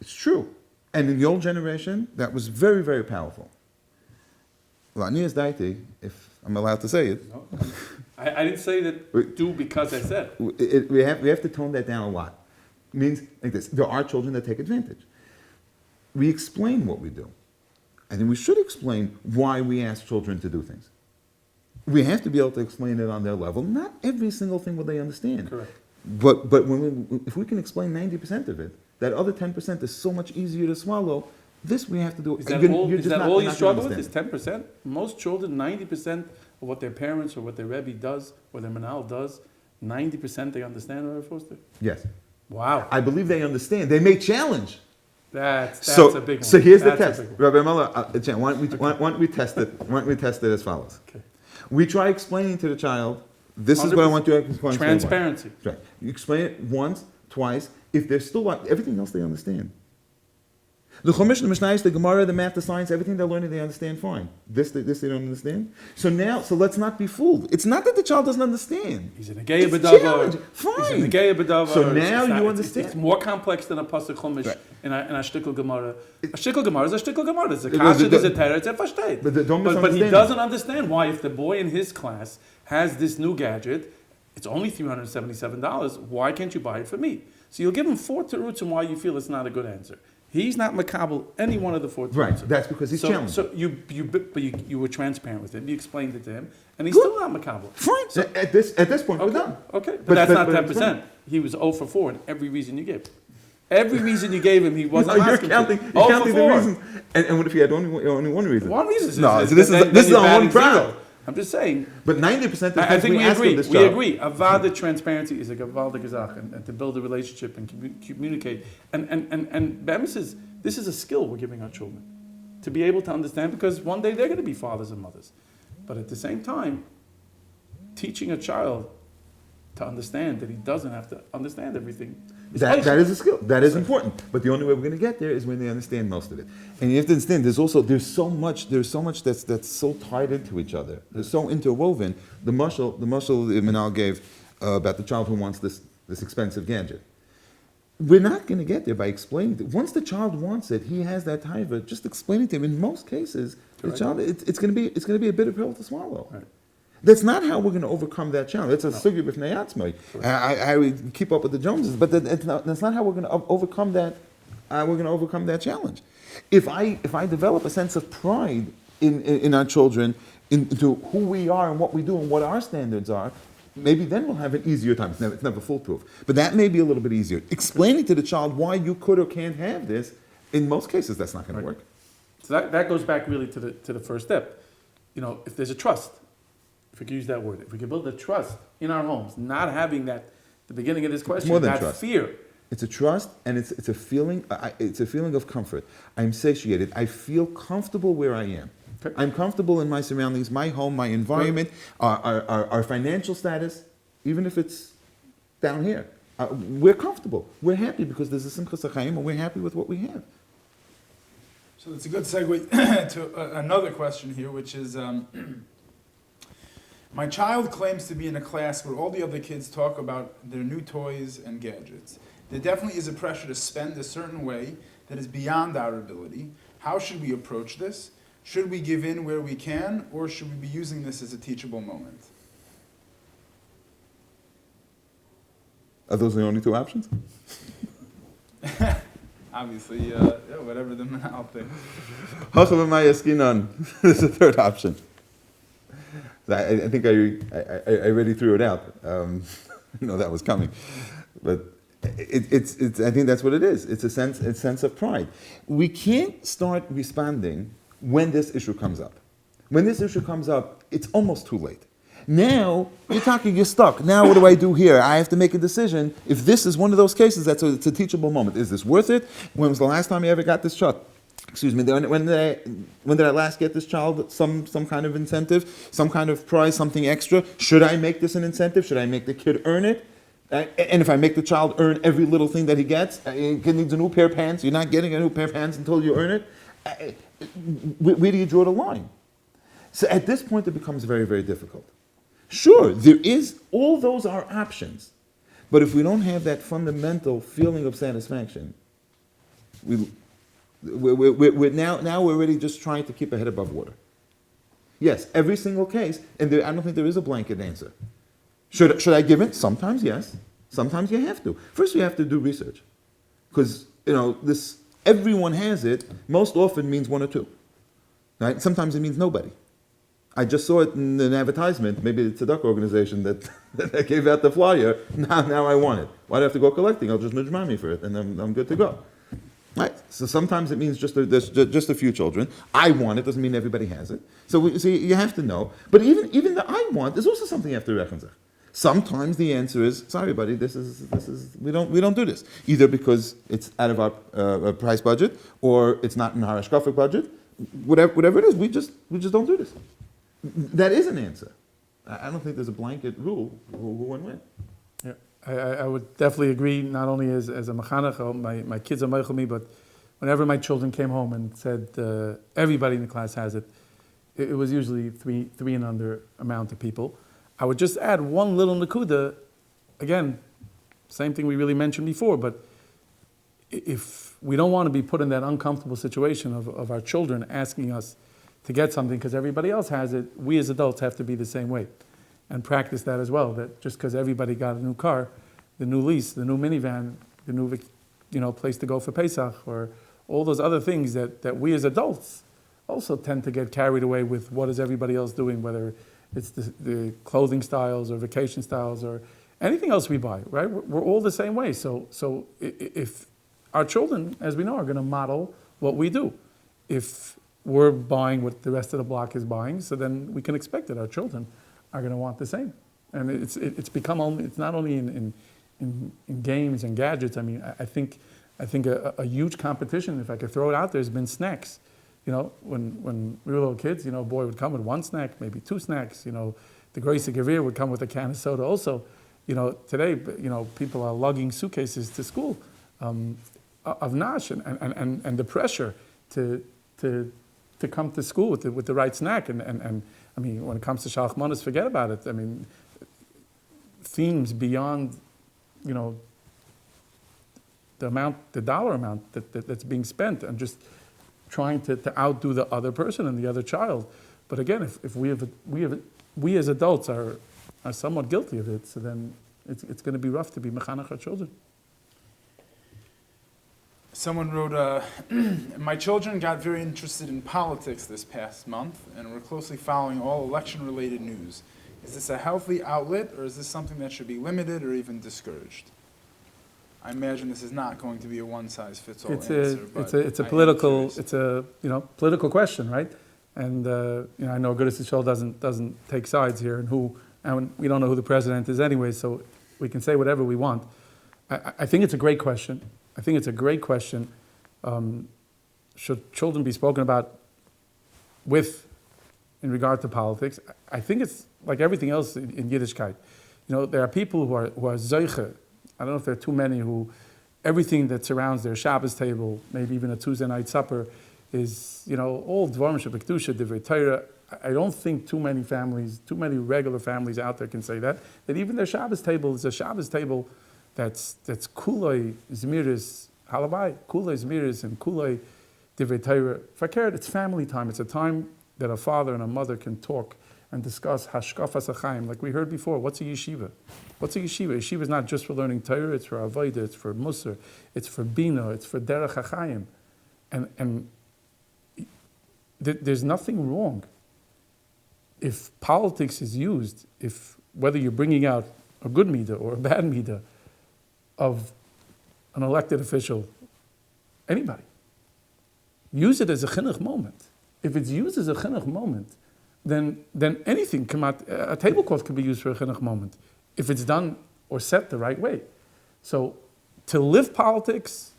it's true. And in the old generation, that was very, very powerful. Lanias daiti, if I'm allowed to say it. No, I didn't say that do because I said. We have to tone that down a lot. It means like this, there are children that take advantage. We explain what we do. I think we should explain why we ask children to do things. We have to be able to explain it on their level. Not every single thing will they understand. Correct. But if we can explain 90% of it, that other 10% is so much easier to swallow. This we have to do. Is that all you struggle with? Is 10%? Most children, 90% of what their parents or what their Rebbe does or their Manal does, 90% they understand what they're supposed to? Yes. Wow. I believe they understand. They may challenge. That's So a big one. So here's That's the test. Rabbi Muller, why don't we test it? Why don't we test it as follows? Okay. We try explaining to the child, this is what I want you to explain. Transparency. Right. You explain it once, twice. If they're still everything else they understand. The Chumash, the Mishnayos, the Gemara, the math, the science, everything they're learning, they understand fine. This they don't understand. So let's not be fooled. It's not that the child doesn't understand. He's in a gay It's bedavar. challenging. Fine. He's in a gay bedavar. So now you understand. It's more complex than a pasuk Chumash Right. and a shtickle Gemara. A shtickle Gemara is a shtickle Gemara. It's a kasha, it's a terror, it's a fashteit. But don't But he misunderstand doesn't understand why if the boy in his class has this new gadget, It's only $377. Why can't you buy it for me? So you'll give him 4 terutzim why you feel it's not a good answer. He's not makabel any one of the 4 terutzim. Right, that's because he's challenging. So you were transparent with him. You explained it to him, and he's still not makabel. Fine. So at this point, we're Okay, done. okay. But that's not 10%. He was 0 for 4 in every reason you gave. Every reason you gave him, he wasn't No, you're asking counting, for. you're 0 counting for the 4. reasons. And what if you had only one reason? One reason. No, so this is you're on one batting proud. zero. I'm just saying. But 90% of the I times think we ask agree. them this We job. agree. Avada transparency is a gavaldik gezach, and to build a relationship and communicate. And Bemis is this is a skill we're giving our children to be able to understand, because one day they're going to be fathers and mothers. But at the same time, teaching a child to understand that he doesn't have to understand everything. That is a skill. That is important. But the only way we're going to get there is when they understand most of it. And you have to understand, there's so much that's so tied into each other. They're so interwoven. The mashal Manal gave about the child who wants this expensive gadget. We're not going to get there by explaining it. Once the child wants it, he has that taiva. Just explaining to him. In most cases, the child it's going to be a bitter pill to swallow. Right. That's not how we're going to overcome that challenge. That's a sugya b'fnei atzmai. I would keep up with the Joneses, but that's not how we're going to overcome that. We're going to overcome that challenge. If I develop a sense of pride in our children, into who we are and what we do and what our standards are, maybe then we'll have an easier time. It's never foolproof, but that may be a little bit easier. Explaining to the child why you could or can't have this, in most cases, that's not going to work. So that goes back really to the first step. If there's a trust. If we can use that word, if we can build a trust in our homes, not having that, the beginning of this question, more than that trust. fear. It's a trust, and it's a feeling. It's a feeling of comfort. I'm satiated. I feel comfortable where I am. Okay. I'm comfortable in my surroundings, my home, my environment, our financial status, even if it's down here. We're comfortable. We're happy because there's a simchas hachayim, and we're happy with what we have. So it's a good segue to another question here, which is, my child claims to be in a class where all the other kids talk about their new toys and gadgets. There definitely is a pressure to spend a certain way that is beyond our ability. How should we approach this? Should we give in where we can, or should we be using this as a teachable moment? Are those the only two options? Obviously, whatever the Manal thinks. There's a third option. I think I already threw it out. I know that was coming, but it's I think that's what it is. It's a sense of pride. We can't start responding when this issue comes up. When this issue comes up, it's almost too late. Now you're stuck. Now what do I do here? I have to make a decision. If this is one of those cases, it's a teachable moment. Is this worth it? When was the last time you ever got this shot? Excuse me, when did I last get this child some kind of incentive, some kind of prize, something extra? Should I make this an incentive? Should I make the kid earn it? And if I make the child earn every little thing that he gets, he needs a new pair of pants, you're not getting a new pair of pants until you earn it. Where do you draw the line? So at this point, it becomes very, very difficult. Sure, all those are options. But if we don't have that fundamental feeling of satisfaction, we're already just trying to keep our head above water. Yes, every single case, and I don't think there is a blanket answer. Should I give it? Sometimes yes. Sometimes you have to. First, you have to do research, because everyone has it. Most often means one or two. Right? Sometimes it means nobody. I just saw it in an advertisement. Maybe it's a duck organization that gave out the flyer. Now I want it. Why do I have to go collecting? I'll just nudge mommy for it, and I'm good to go. Right. So sometimes it means just a few children. I want it doesn't mean everybody has it. So you have to know. But even the I want is also something you have to reckon. Sometimes the answer is, sorry, buddy, this is we don't do this, either because it's out of our price budget, or it's not in our hashkafic budget. Whatever it is, we just don't do this. That is an answer. I don't think there's a blanket rule who and when. Yeah, I would definitely agree. Not only as a mechanech, my kids are meichel me, but whenever my children came home and said everybody in the class has it, it was usually three and under amount of people. I would just add one little nakuda. Again, same thing we really mentioned before, but if we don't want to be put in that uncomfortable situation of our children asking us to get something because everybody else has it, we as adults have to be the same way. and practice that as well. That just because everybody got a new car, the new lease, the new minivan, the new place to go for Pesach, or all those other things that we as adults also tend to get carried away with. What is everybody else doing, whether it's the clothing styles or vacation styles or anything else we buy, right? We're all the same way. So if our children, as we know, are going to model what we do. If we're buying what the rest of the block is buying, so then we can expect that our children are going to want the same. And it's become only, it's not only in games and gadgets. I mean, I think a huge competition, if I could throw it out there, has been snacks. When we were little kids, a boy would come with one snack, maybe two snacks. The Grace of Gavir would come with a can of soda also. Today, people are lugging suitcases to school of nash and the pressure to come to school with the right snack. And I mean, when it comes to Shalach Manos, forget about it. I mean, themes beyond, the dollar amount that's being spent, and just trying to outdo the other person and the other child. But again, if we as adults are somewhat guilty of it, so then it's going to be rough to be mechanech our children. Someone wrote, my children got very interested in politics this past month and were closely following all election-related news. Is this a healthy outlet, or is this something that should be limited or even discouraged? I imagine this is not going to be a one-size-fits-all answer. It's a political question, right? And I know Agudas Yisrael doesn't take sides here, and we don't know who the president is anyway, so we can say whatever we want. I think it's a great question. Should children be spoken about in regard to politics? I think it's like everything else in Yiddishkeit. There are people who are zeiche. I don't know if there are too many who everything that surrounds their Shabbos table, maybe even a Tuesday night supper, is all dvarim shebekdusha divrei Torah. I don't think too many regular families out there can say that even their Shabbos table is a Shabbos table that's kulei zmiris halabai, kulei zmiris and kulei divrei Torah. Fakert, it's family time. It's a time that a father and a mother can talk and discuss hashkafas hachaim, like we heard before. What's a yeshiva? Yeshiva is not just for learning Torah, it's for avodah, it's for musar, it's for bina, it's for derech hachaim. And there's nothing wrong if politics is used, whether you're bringing out a good midah or a bad midah of an elected official, anybody. Use it as a chinuch moment. If it's used as a chinuch moment, then anything a tablecloth can be used for a chinuch moment, if it's done or set the right way. So to live politics,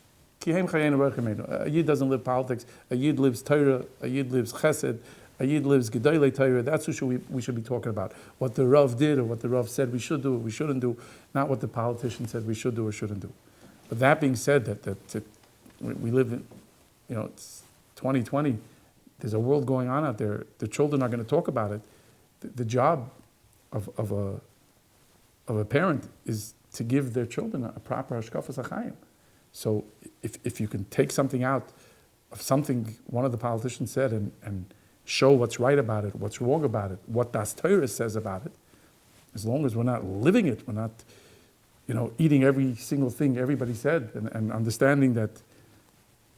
a Yid doesn't live politics. A Yid lives Torah. A Yid lives Chesed. A Yid lives Gedolei Torah. That's what we should be talking about. What the Rav did or what the Rav said we should do or we shouldn't do, not what the politician said we should do or shouldn't do. But that being said, that we live in, it's 2020. There's a world going on out there. The children are going to talk about it. The job of a parent is to give their children a proper hashkafas hachayim. So if you can take something out of something one of the politicians said and show what's right about it, what's wrong about it, what Das Torah says about it, as long as we're not living it, we're not eating every single thing everybody said and understanding that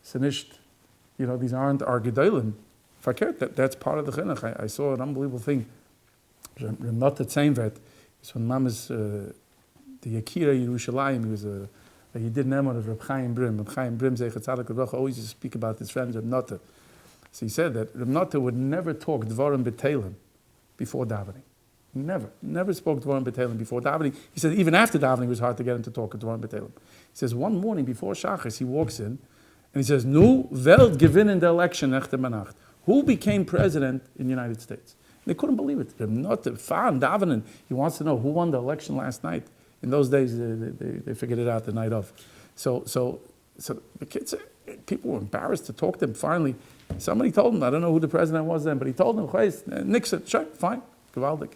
sinisht, these aren't our gedolim. Fakert, that's part of the chinuch. I saw an unbelievable thing. I'm not the same vet. It's when Mama's the Yakira Yerushalayim. He was he did Nemon of Reb Chaim Brim. Reb Chaim Brim Zeichat Tzaddik Lebracha always used to speak about his friend Reb Nata. So he said that Reb Nata would never talk Dvarim B'Teilim before davening. Never spoke Dvarim B'Teilim before davening. He said even after davening it was hard to get him to talk Dvarim B'Teilim. He says one morning before Shachris he walks in and he says, Nu Welt gewinnen the election echte Manacht. Who became president in the United States? They couldn't believe it. Reb Nata, fan davening. He wants to know who won the election last night. In those days, they figured it out the night of. So the kids, people were embarrassed to talk to them. Finally, somebody told them, I don't know who the president was then, but he told them, Nixon, sure, fine, gewaldig.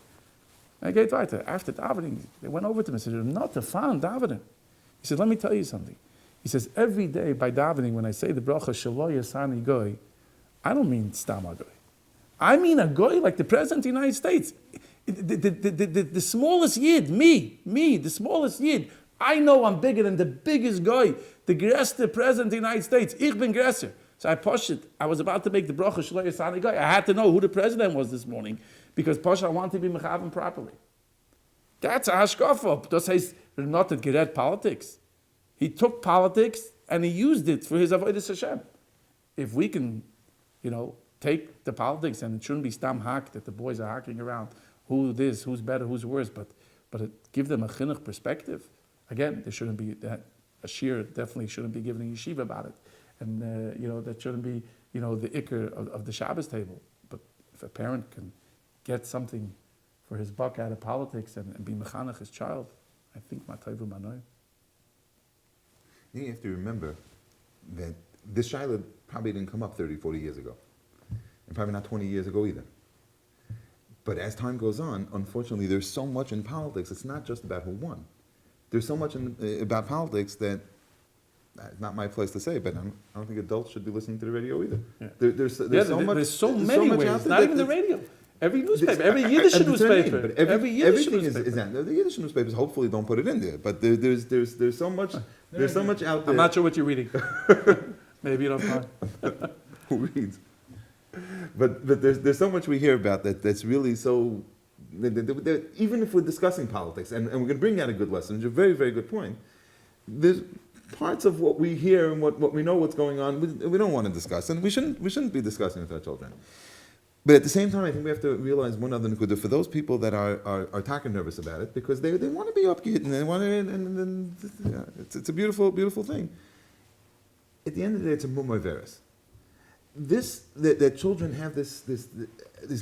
I get right there. After davening, they went over to him and said, not the fan davening. He said, let me tell you something. He says, every day by davening, when I say the bracha, Shelo Yasani Goy, I don't mean Stam Goy. I mean a Goy like the president of the United States. The smallest yid, me, the smallest yid. I know I'm bigger than the biggest guy, the größte president of the United States. Ich bin größer. So I pushed it. I was about to make the bracha shloya sani guy. I had to know who the president was this morning because Pasha, I wanted to be mechaven properly. That's a hashkafa. Das heißt, not that gered politics. He took politics and he used it for his avodas Hashem. If we can, take the politics and it shouldn't be stam hack that the boys are hacking around who this, who's better, who's worse, but give them a chinuch perspective. Again, there shouldn't be that. A shir definitely shouldn't be given a yeshiva about it, and that shouldn't be the ikr of the Shabbos table. But if a parent can get something for his buck out of politics and be mechanech his child, I think matayvu manoy. You have to remember that this shaila probably didn't come up 30, 40 years ago, and probably not 20 years ago either. But as time goes on, unfortunately, there's so much in politics. It's not just about who won. There's so much about politics that it's not my place to say, but I don't think adults should be listening to the radio either. Yeah. There's so many much ways. out there Not even the radio. Every newspaper, every Yiddish newspaper. But every Yiddish everything newspaper. is that. The Yiddish newspapers hopefully don't put it in there, but there's so much out there. I'm not sure what you're reading. Maybe you don't know. Who reads? But there's so much we hear about that's really so. Even if we're discussing politics, and we're going to bring out a good lesson, it's a very, very good point. There's parts of what we hear and what we know what's going on, we don't want to discuss, and we shouldn't be discussing with our children. But at the same time, I think we have to realize one other nekuda for those people that are talking nervous about it because they want to be upbeat and they want to, and it's a beautiful, beautiful thing. At the end of the day, it's a mumay veris. That children have this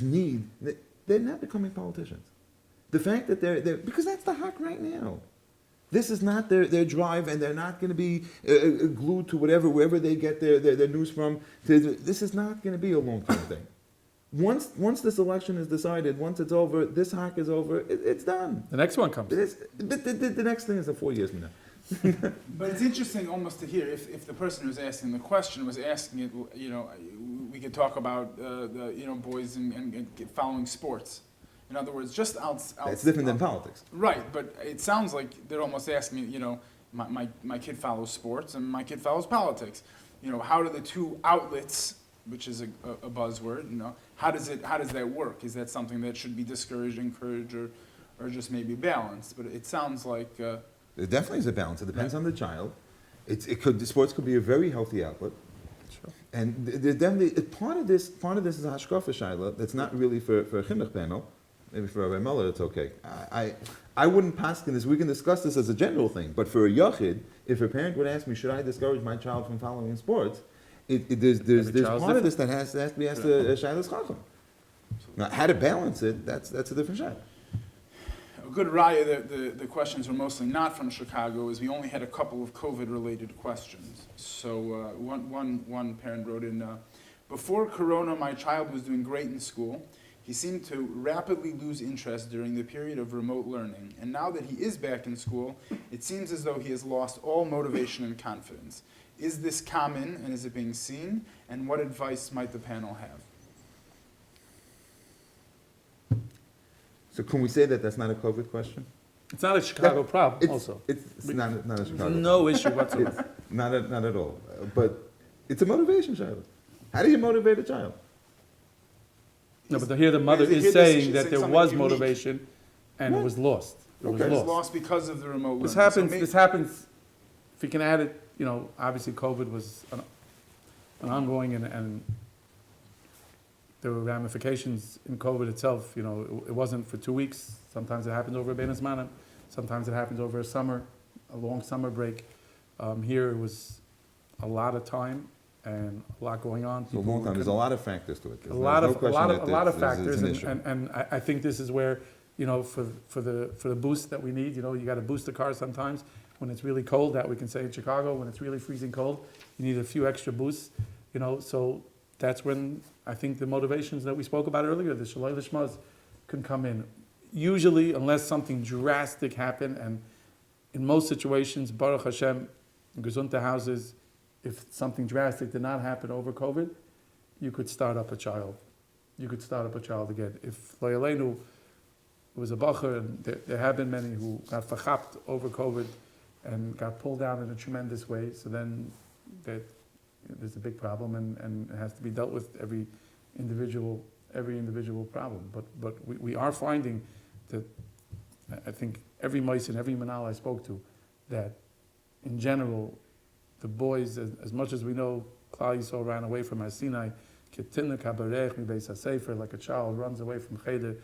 need. They're not becoming politicians. The fact that they're because that's the hak right now. This is not their drive, and they're not going to be glued to wherever they get their news from. This is not going to be a long-term thing. Once this election is decided, once it's over, this hak is over, it's done. The next one comes. The next thing is in 4 years from now. But it's interesting almost to hear if the person who's asking the question was asking it, we could talk about boys and following sports. In other words, just It's different than politics. Right, but it sounds like they're almost asking me, my kid follows sports and my kid follows politics. How do the two outlets, which is a buzzword, how does that work? Is that something that should be discouraged, encouraged, or just maybe balanced? But it sounds like There definitely is a balance. It depends on the child. Sports could be a very healthy outlet. Sure. And there's definitely part of this is a hashkafa shaila. That's not really for a chinuch panel. Maybe for Rabbi Muller, it's okay. I wouldn't pass in this. We can discuss this as a general thing. But for a yachid, if a parent would ask me, should I discourage my child from following sports? There's part of this that has to be asked a shailas chacham. Now, how to balance it? That's a different shaila. a good raya. The questions were mostly not from Chicago, as we only had a couple of COVID-related questions. So one parent wrote in, before Corona, my child was doing great in school. He seemed to rapidly lose interest during the period of remote learning, and now that he is back in school, it seems as though he has lost all motivation and confidence. Is this common, and is it being seen? And what advice might the panel have? So can we say that that's not a COVID question? It's not a Chicago problem, also. It's not a Chicago No issue whatsoever. Not at all. But it's a motivation child. How do you motivate a child? No, but here the mother is saying that there was motivation and it was lost. It was It was lost. lost because of the remote learning. This happens, if you can add it, obviously COVID was an ongoing and there were ramifications in COVID itself. It wasn't for 2 weeks. Sometimes it happens over a Bein Hazmanim. Sometimes it happens over a long summer break. Here it was a lot of time and a lot going on. It's a long time. There's a lot of factors to it. A lot of factors, and I think this is where, for the boost that we need, you got to boost the car sometimes when it's really cold. That we can say in Chicago, when it's really freezing cold, you need a few extra boosts. So that's when I think the motivations that we spoke about earlier, the Shalai Lishmaz, can come in. Usually, unless something drastic happened, and in most situations, Baruch Hashem, Gesundte houses, if something drastic did not happen over COVID, you could start up a child. You could start up a child again. If Loyalenu, was a bacher, and there have been many who got verchapt over COVID and got pulled down in a tremendous way. So then there's a big problem, and it has to be dealt with every individual problem. But we are finding that, I think every mice and every manal I spoke to, that in general, the boys, as much as we know, Klal Yisrael ran away from Har Sinai, Chinuch habarech mibeis hasefer, like a child runs away from cheder.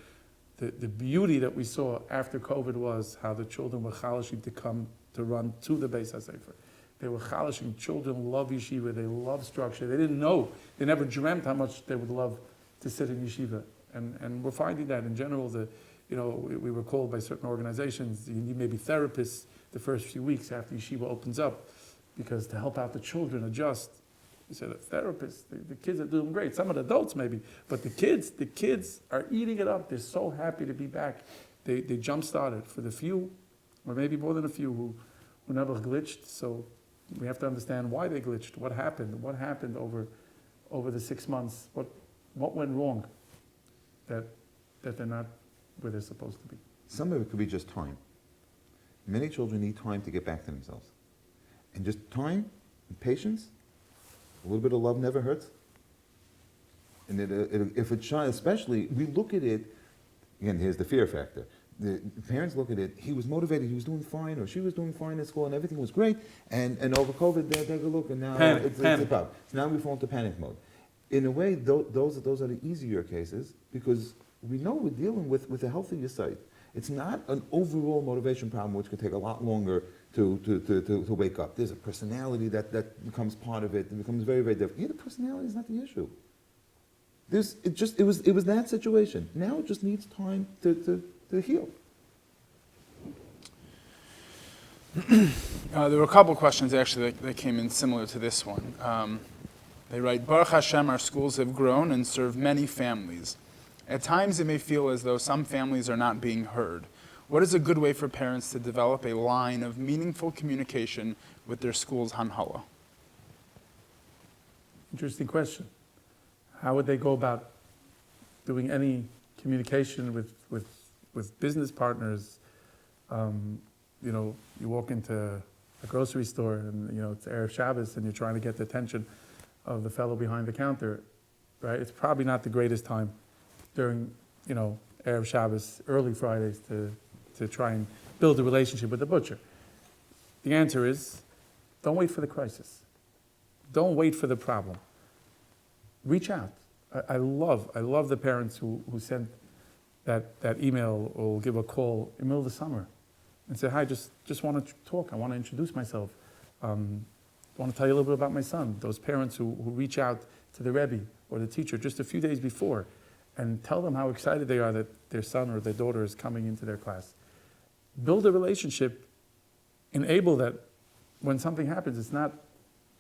The beauty that we saw after COVID was how the children were chalashing to run to the Beis HaSefer. They were chalashing. Children love yeshiva. They love structure. They didn't know. They never dreamt how much they would love to sit in yeshiva. And we're finding that in general. We were called by certain organizations. You need maybe therapists the first few weeks after yeshiva opens up, because to help out the children adjust. We said a therapist. The kids are doing great. Some of the adults maybe, but the kids are eating it up. They're so happy to be back. They jump started. For the few, or maybe more than a few, who never glitched. So we have to understand why they glitched. What happened? What happened over the 6 months? What went wrong that they're not where they're supposed to be? Some of it could be just time. Many children need time to get back to themselves. And just time and patience, a little bit of love never hurts. And if a child, especially, we look at it, again, here's the fear factor. The parents look at it, he was motivated, he was doing fine, or she was doing fine at school, and everything was great, and over COVID, they go look, and now it's a problem. So now we fall into panic mode. In a way, those are the easier cases, because we know we're dealing with a healthier side. It's not an overall motivation problem, which could take a lot longer to wake up. There's a personality that becomes part of it. It becomes very, very different. Yeah, the personality is not the issue. It was that situation. Now it just needs time to heal. There were a couple questions actually that came in similar to this one. They write, Baruch Hashem, our schools have grown and serve many families. At times it may feel as though some families are not being heard. What is a good way for parents to develop a line of meaningful communication with their school's hanhala? Interesting question. How would they go about doing any communication with business partners? You walk into a grocery store and it's Erev Shabbos and you're trying to get the attention of the fellow behind the counter, right? It's probably not the greatest time during Erev Shabbos, early Fridays to try and build a relationship with the butcher. The answer is, don't wait for the crisis. Don't wait for the problem. Reach out. I love the parents who send that email or give a call in the middle of the summer and say, hi, just want to talk. I want to introduce myself. I want to tell you a little bit about my son. Those parents who reach out to the Rebbe or the teacher just a few days before and tell them how excited they are that their son or their daughter is coming into their class. Build a relationship. Enable that when something happens,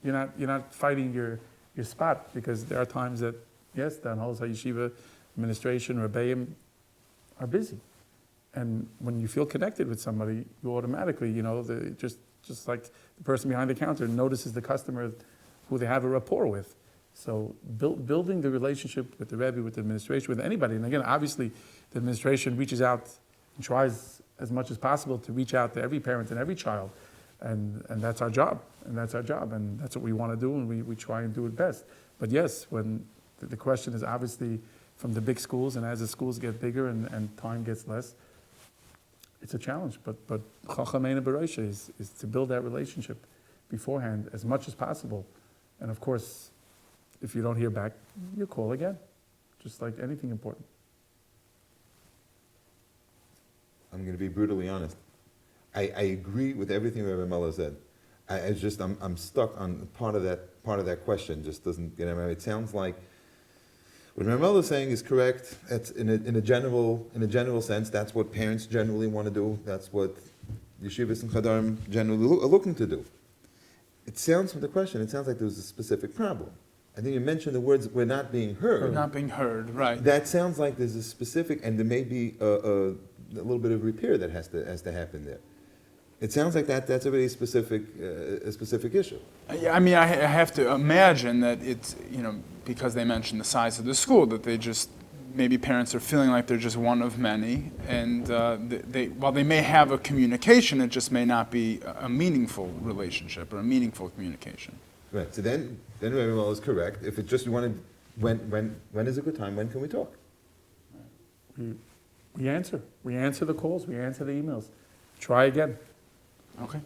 you're not fighting your spot, because there are times that, yes, the Anhalas HaYeshiva administration or Rebbeim are busy. And when you feel connected with somebody, you automatically, just like the person behind the counter notices the customer who they have a rapport with. So building the relationship with the Rebbe, with the administration, with anybody. And again, obviously, the administration reaches out and tries as much as possible to reach out to every parent and every child. And that's our job. And that's what we want to do, and we try and do it best. But yes, when the question is obviously from the big schools, and as the schools get bigger and time gets less, it's a challenge. But Chachamena B'Roisha is to build that relationship beforehand as much as possible. And of course, if you don't hear back, you call again, just like anything important. I'm going to be brutally honest. I agree with everything Rabbi Mello said. I'm stuck on part of that question. Just doesn't get it. It sounds like what Rabbi Mello is saying is correct. It's in a general sense. That's what parents generally want to do. That's what yeshivas and chadarim generally are looking to do. It sounds from the question. It sounds like there's a specific problem. I think you mentioned the words "we're not being heard." We're not being heard, right? That sounds like there's a specific, and there may be a little bit of repair that has to happen there. It sounds like that's a very specific issue. Yeah, I mean, I have to imagine that it's because they mentioned the size of the school, that they just maybe parents are feeling like they're just one of many, and while they may have a communication, it just may not be a meaningful relationship or a meaningful communication. Right. So then Rabbi Muller is correct. If it's just you wanted, when is a good time? When can we talk? We answer. We answer the calls. We answer the emails. Try again. Okay.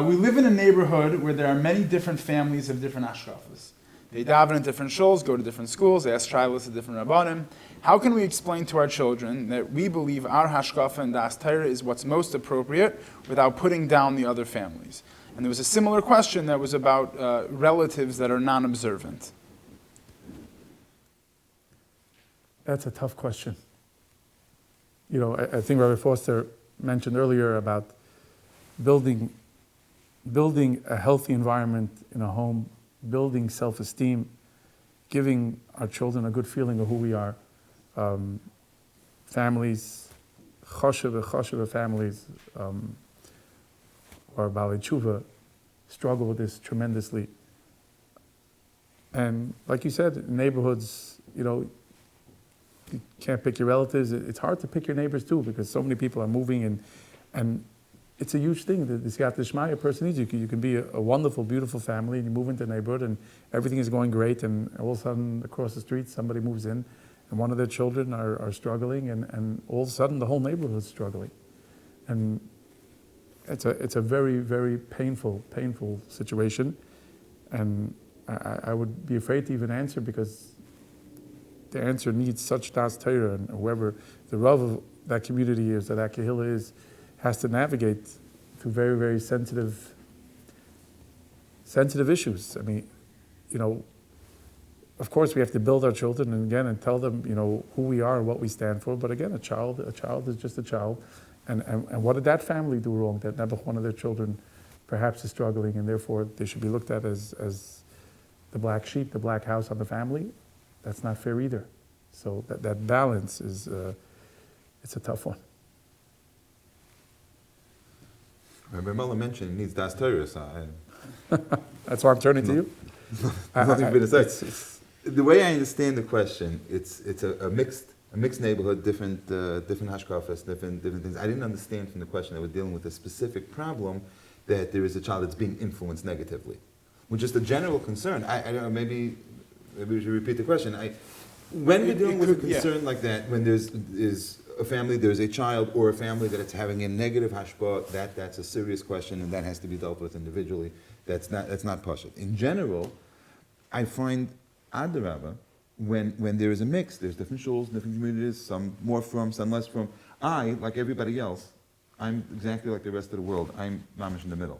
We live in a neighborhood where there are many different families of different hashkafas. They daven in different shuls, go to different schools, they ask shilas to different rabbanim. How can we explain to our children that we believe our hashkafa and das Torah is what's most appropriate without putting down the other families? And there was a similar question that was about relatives that are non-observant. That's a tough question. You know, I think Rabbi Foster mentioned earlier about building a healthy environment in a home, building self-esteem, giving our children a good feeling of who we are. Families, choshev families, or Baalei Tshuva struggle with this tremendously. And like you said, neighborhoods, you know, you can't pick your relatives. It's hard to pick your neighbors too, because so many people are moving, and it's a huge thing. The Siyata Shmaya person needs you. You can be a wonderful, beautiful family, and you move into a neighborhood, and everything is going great, and all of a sudden, across the street, somebody moves in, and one of their children are struggling, and all of a sudden, the whole neighborhood is struggling. And it's a very, very painful situation, and I would be afraid to even answer, because the answer needs such das Torah, and whoever the Rav of that community is, or that Kehillah is, has to navigate through very, very sensitive issues. I mean, you know, of course we have to build our children and tell them, you know, who we are and what we stand for. But again, a child is just a child. And what did that family do wrong that one of their children perhaps is struggling, and therefore they should be looked at as the black sheep, the black house on the family? That's not fair either. So that balance is, it's a tough one. Rabbi Muller mentioned he needs das Torah, so that's why I'm turning to you. There's nothing to say. The way I understand the question, it's a mixed neighborhood, different hashkafas, different things. I didn't understand from the question that we're dealing with a specific problem that there is a child that's being influenced negatively. With just a general concern, I don't know, maybe we should repeat the question. When we're dealing with a concern like that, when there's a family, there's a child or a family that it's having a negative hashpah, that's a serious question, and that has to be dealt with individually. That's not pashut. In general, I find adarabah, when there is a mix, there's different shuls, different communities, some more from, some less from. I, like everybody else, I'm exactly like the rest of the world. I'm mamish in the middle.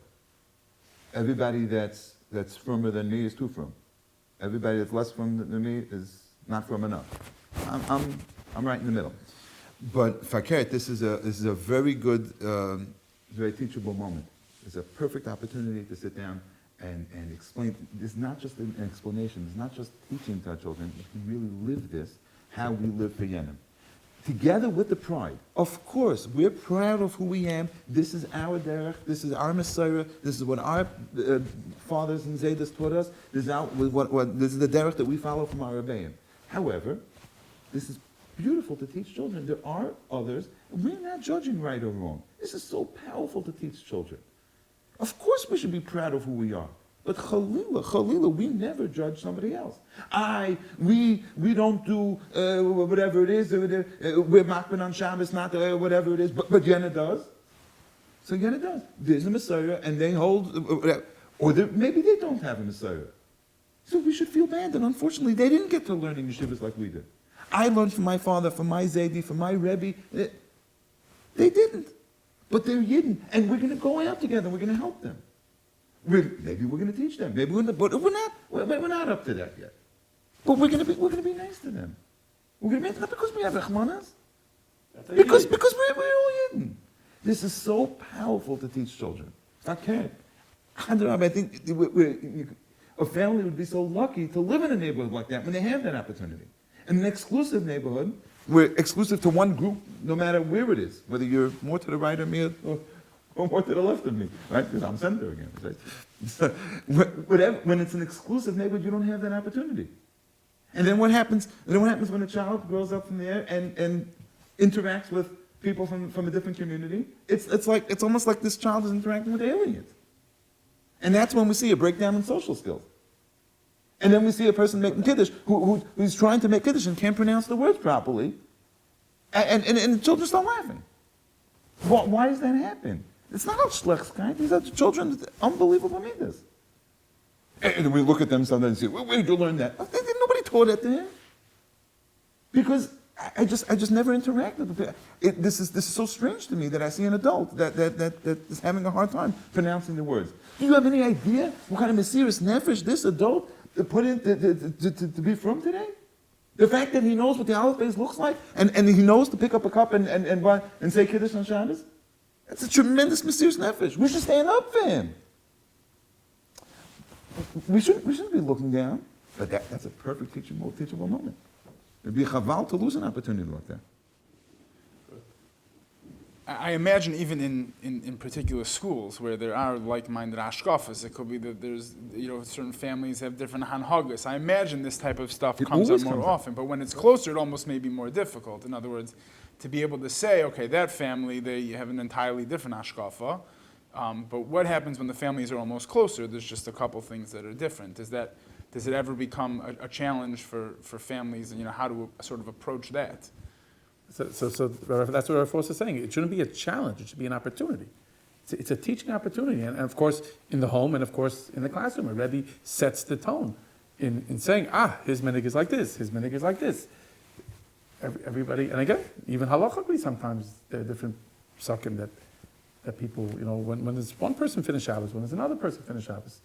Everybody that's firmer than me is too firm. Everybody that's less firm than me is not firm enough. I'm right in the middle. But Fakert, this is a very good, very teachable moment. It's a perfect opportunity to sit down and explain. It's not just an explanation. It's not just teaching to our children. If we really live this, how we live for Yenim. Together with the pride. Of course, we're proud of who we am. This is our derech. This is our Messiah. This is what our fathers and Zaydas taught us. This is the derech that we follow from our Rebbeim. However, this is beautiful to teach children. There are others, and we're not judging right or wrong. This is so powerful to teach children. Of course we should be proud of who we are. But Chalila, we never judge somebody else. We don't do whatever it is. We're makban on Shabbos, not whatever it is. But Yenna does. So Yenna does. There's a Messiah, and they hold, maybe they don't have a Messiah. So we should feel bad that unfortunately they didn't get to learn in yeshivas like we did. I learned from my father, from my Zaydi, from my Rebbe. They didn't. But they're Yidden, and we're going to go out together. We're going to help them. Maybe we're going to teach them. Maybe but we're not up to that yet. But we're going to be nice to them. We're going to be not because we have rachmanas, because we're all Yidden. This is so powerful to teach children. Okay, I think a family would be so lucky to live in a neighborhood like that when they have that opportunity. In an exclusive neighborhood, we're exclusive to one group, no matter where it is, whether you're more to the right of me or more to the left of me, right? Because I'm center again. Right? So, when it's an exclusive neighborhood, you don't have that opportunity. And then what happens? And then what happens when a child grows up from there and interacts with people from a different community? It's almost like this child is interacting with aliens. And that's when we see a breakdown in social skills. And then we see a person making kiddush who's trying to make kiddush and can't pronounce the words properly, and the children start laughing. Why does that happen? It's not a schlechtkeit. These are children with unbelievable midas. And we look at them sometimes and say, where did you learn that? Nobody taught it to him. Because I just never interacted with it. This is so strange to me that I see an adult that is having a hard time pronouncing the words. Do you have any idea what kind of mysterious nefesh this adult put in to be from today? The fact that he knows what the aleph base looks like and he knows to pick up a cup and say Kiddush on Shabbos? That's a tremendous mysterious nefesh. We should stand up for him. We shouldn't be looking down, but that's a perfect teachable moment. It'd be chaval to lose an opportunity like that. I imagine even in particular schools where there are like-minded hashkafas, it could be that there's, certain families have different hanhagas. I imagine this type of stuff comes up more often, but when it's closer, it almost may be more difficult. In other words, to be able to say, okay, that family, they have an entirely different hashkafa, but what happens when the families are almost closer? There's just a couple things that are different. Does it ever become a challenge for families, and how to sort of approach that? So that's what our force is saying. It shouldn't be a challenge. It should be an opportunity. It's a teaching opportunity. And of course, in the home and of course in the classroom, a Rebbe sets the tone in saying, his minhag is like this, his minhag is like this. Everybody, and again, even halachically sometimes there are different psukim that people, when there's one person finish Shabbos, when there's another person finish Shabbos,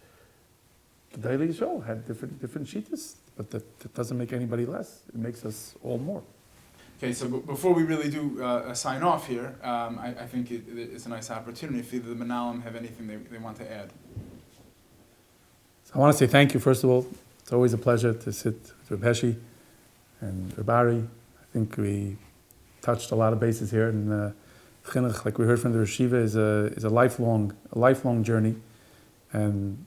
the daily show had different shittas, but that doesn't make anybody less. It makes us all more. Okay, so before we really do sign off here, I think it's a nice opportunity if either the Menalim have anything they want to add. So I want to say thank you, first of all. It's always a pleasure to sit with Reb Heshi and Reb Ari. I think we touched a lot of bases here. And Chinuch, like we heard from the Yeshiva, is a lifelong journey. And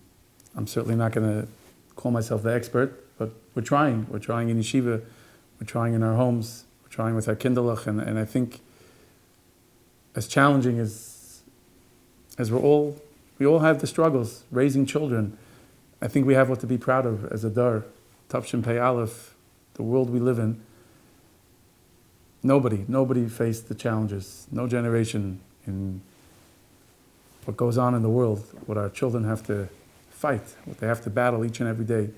I'm certainly not going to call myself the expert, but we're trying. We're trying in Yeshiva. We're trying in our homes. Trying with our kinderlach, and I think as challenging as we all have the struggles raising children, I think we have what to be proud of as a dar. Tavshin Pei Aleph, the world we live in. Nobody faced the challenges. No generation in what goes on in the world, what our children have to fight, what they have to battle each and every day.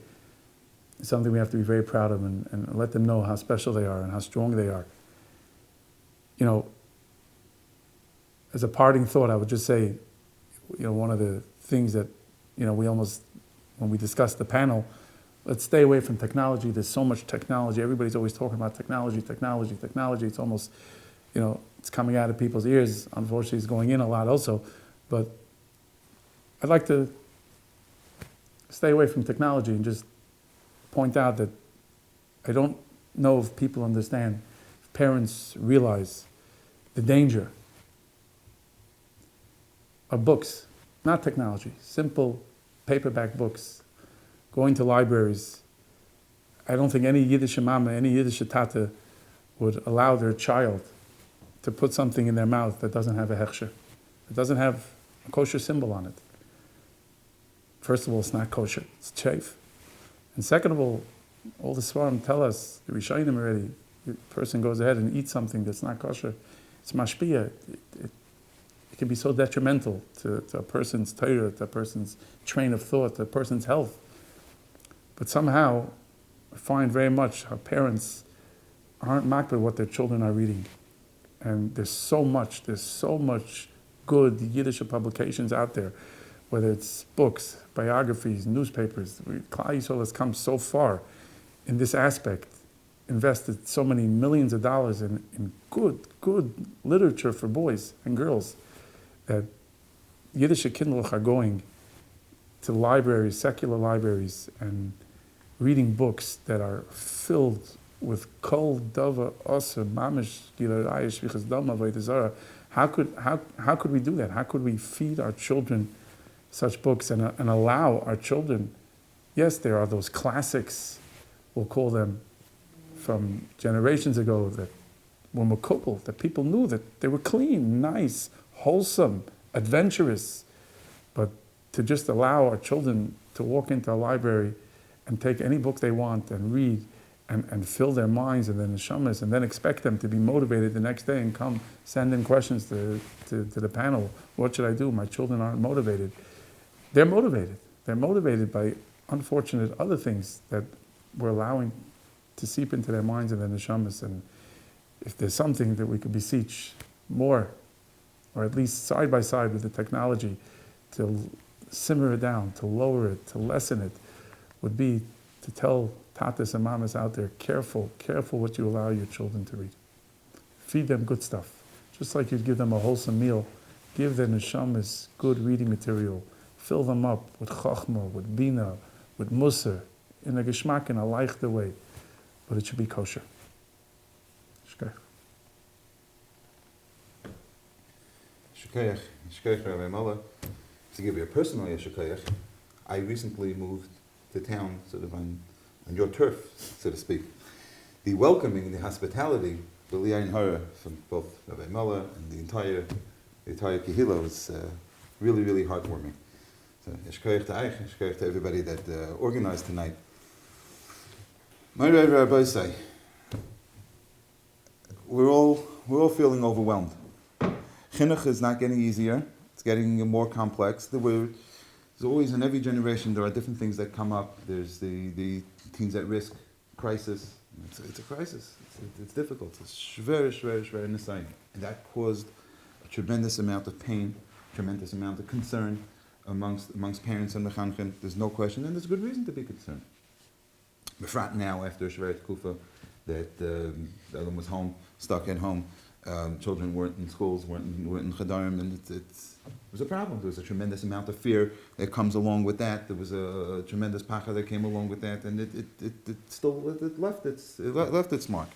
It's something we have to be very proud of and let them know how special they are and how strong they are. As a parting thought, I would just say, one of the things that, we almost, when we discuss the panel, let's stay away from technology. There's so much technology. Everybody's always talking about technology. It's almost, it's coming out of people's ears. Unfortunately, it's going in a lot also. But I'd like to stay away from technology and just point out that I don't know if people understand, if parents realize the danger of books, not technology, simple paperback books, going to libraries. I don't think any Yiddish mama, any Yiddish tata would allow their child to put something in their mouth that doesn't have a hechsher, that doesn't have a kosher symbol on it. First of all, it's not kosher, it's treif. And second of all the Svarim tell us, the Rishayim already, the person goes ahead and eats something that's not kosher, it's mashpiyah. It can be so detrimental to a person's Torah, to a person's train of thought, to a person's health. But somehow, I find very much how parents aren't makbid what their children are reading. And there's so much good Yiddish publications out there, whether it's books, biographies, newspapers. Klal Yisrael has come so far in this aspect, invested so many millions of dollars in good literature for boys and girls, that Yiddish kindlech are going to libraries, secular libraries, and reading books that are filled with kol dava asa mamish gilaraya shvichas dama v'aytazara. How could we do that? How could we feed our children such books and allow our children? Yes, there are those classics we'll call them from generations ago, that when we're coupled, that people knew that they were clean, nice, wholesome, adventurous. But to just allow our children to walk into a library and take any book they want and read and fill their minds and their neshamas, and then expect them to be motivated the next day and come send in questions to the panel. What should I do? My children aren't motivated. They're motivated. They're motivated by unfortunate other things that we're allowing to seep into their minds and their neshamas. And if there's something that we could beseech more, or at least side by side with the technology, to simmer it down, to lower it, to lessen it, would be to tell tatas and mamas out there, careful what you allow your children to read. Feed them good stuff. Just like you'd give them a wholesome meal, give their neshamas good reading material. Fill them up with chachma, with bina, with musar, in a geschmack, in a leichte way. But it should be kosher. Shkach. Shkoyach, Shkoyach Rabbi Muller. To give you a personal shkoyach, I recently moved to town, sort of on your turf, so to speak. The welcoming, the hospitality, the liyayin hara from both Rabbi Muller and the entire kehillah was really, really heartwarming. So, shkoyach to Eich, shkoyach to everybody that organized tonight. My Rabbi say, we're all feeling overwhelmed. Chinuch is not getting easier; it's getting more complex. There's always, in every generation, there are different things that come up. There's the teens at risk crisis. It's a crisis. It's difficult. It's shver in the sign, and that caused a tremendous amount of pain, tremendous amount of concern amongst parents and mechanchen. There's no question, and there's good reason to be concerned. Befrat now, after Shveret Kufa, that the Elam was home, stuck at home. Children weren't in schools, weren't in chadarim, and it was a problem. There was a tremendous amount of fear that comes along with that. There was a tremendous pacha that came along with that, and it left its mark.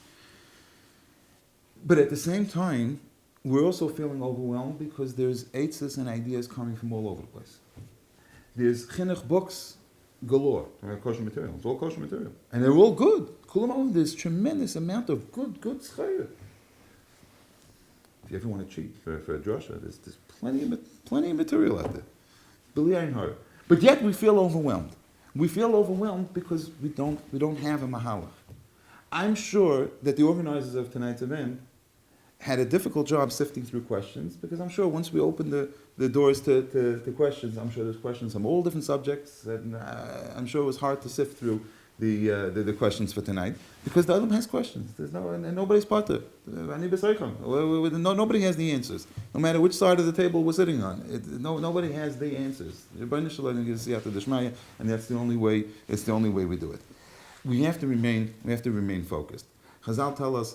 But at the same time, we're also feeling overwhelmed because there's eitzes and ideas coming from all over the place. There's chinuch books galore. They're kosher material. It's all kosher material, and they're all good. There's tremendous amount of good schayah. If you ever want to cheat for a drasha, there's plenty of material out there. B'liyayin hara. But yet we feel overwhelmed. We feel overwhelmed because we don't have a mahalach. I'm sure that the organizers of tonight's event had a difficult job sifting through questions, because I'm sure once we open the doors to questions, I'm sure there's questions from all different subjects, and I'm sure it was hard to sift through the questions for tonight, because the Adam has questions. There's and nobody's part of it. Nobody has the answers. No matter which side of the table we're sitting on, nobody has the answers. And that's the only way. It's the only way we do it. We have to remain focused. Chazal tell us,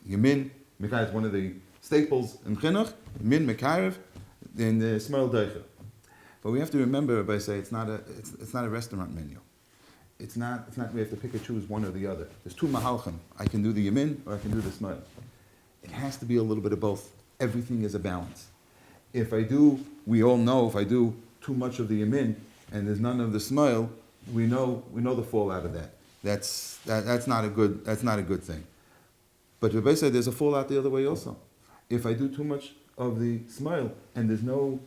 Yamin Mekayv is one of the staples in Chinuch. Min Mekayv in the Smel Deicha. But we have to remember, by say, it's not a restaurant menu. It's not. We have to pick and choose one or the other. There's two mahalchim. I can do the yamin or I can do the smile. It has to be a little bit of both. Everything is a balance. We all know if I do too much of the yamin and there's none of the smile, we know the fallout of that. That's not a good thing. But Rabbi said there's a fallout the other way also. If I do too much of the smile and there's too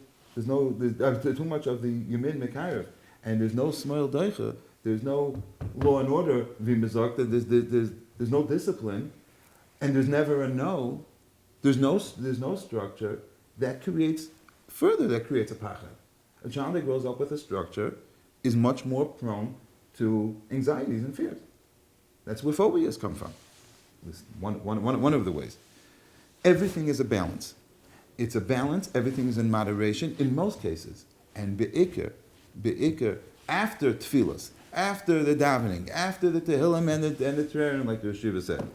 much of the yamin mekarev and there's no smile deicha, there's no law and order, there's no discipline, and there's never a no. There's no structure. That creates a pacha. A child that grows up with a structure is much more prone to anxieties and fears. That's where phobias come from. This one of the ways. Everything is a balance. It's a balance. Everything is in moderation in most cases. And be'ikr, after tefillas, after the davening, after the tehillim and the tererim, like the Yeshiva said.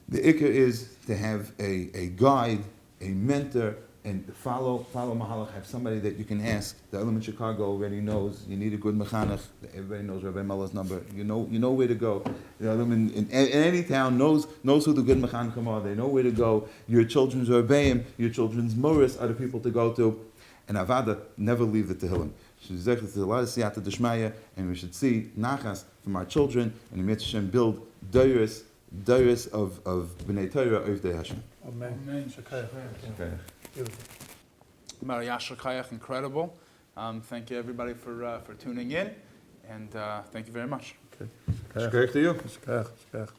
The ikr is to have a guide, a mentor, and follow mahalach. Have somebody that you can ask. The Elam in Chicago already knows you need a good mechanech. Everybody knows Rabbi Muller's number. You know where to go. The Elam in any town knows who the good mechanechim are. They know where to go. Your children's rebbeim, your children's moris are the people to go to. And avada, never leave the tehillim. There's a lot of siyata d'shmaya, and we should see nachas from our children, and the Mitzvah Hashem build dayris of B'nai Torah of the Hashem. Amen. Mari Yasher Chayach, incredible. Thank you everybody for tuning in, and thank you very much. Shkach to you. Shkach.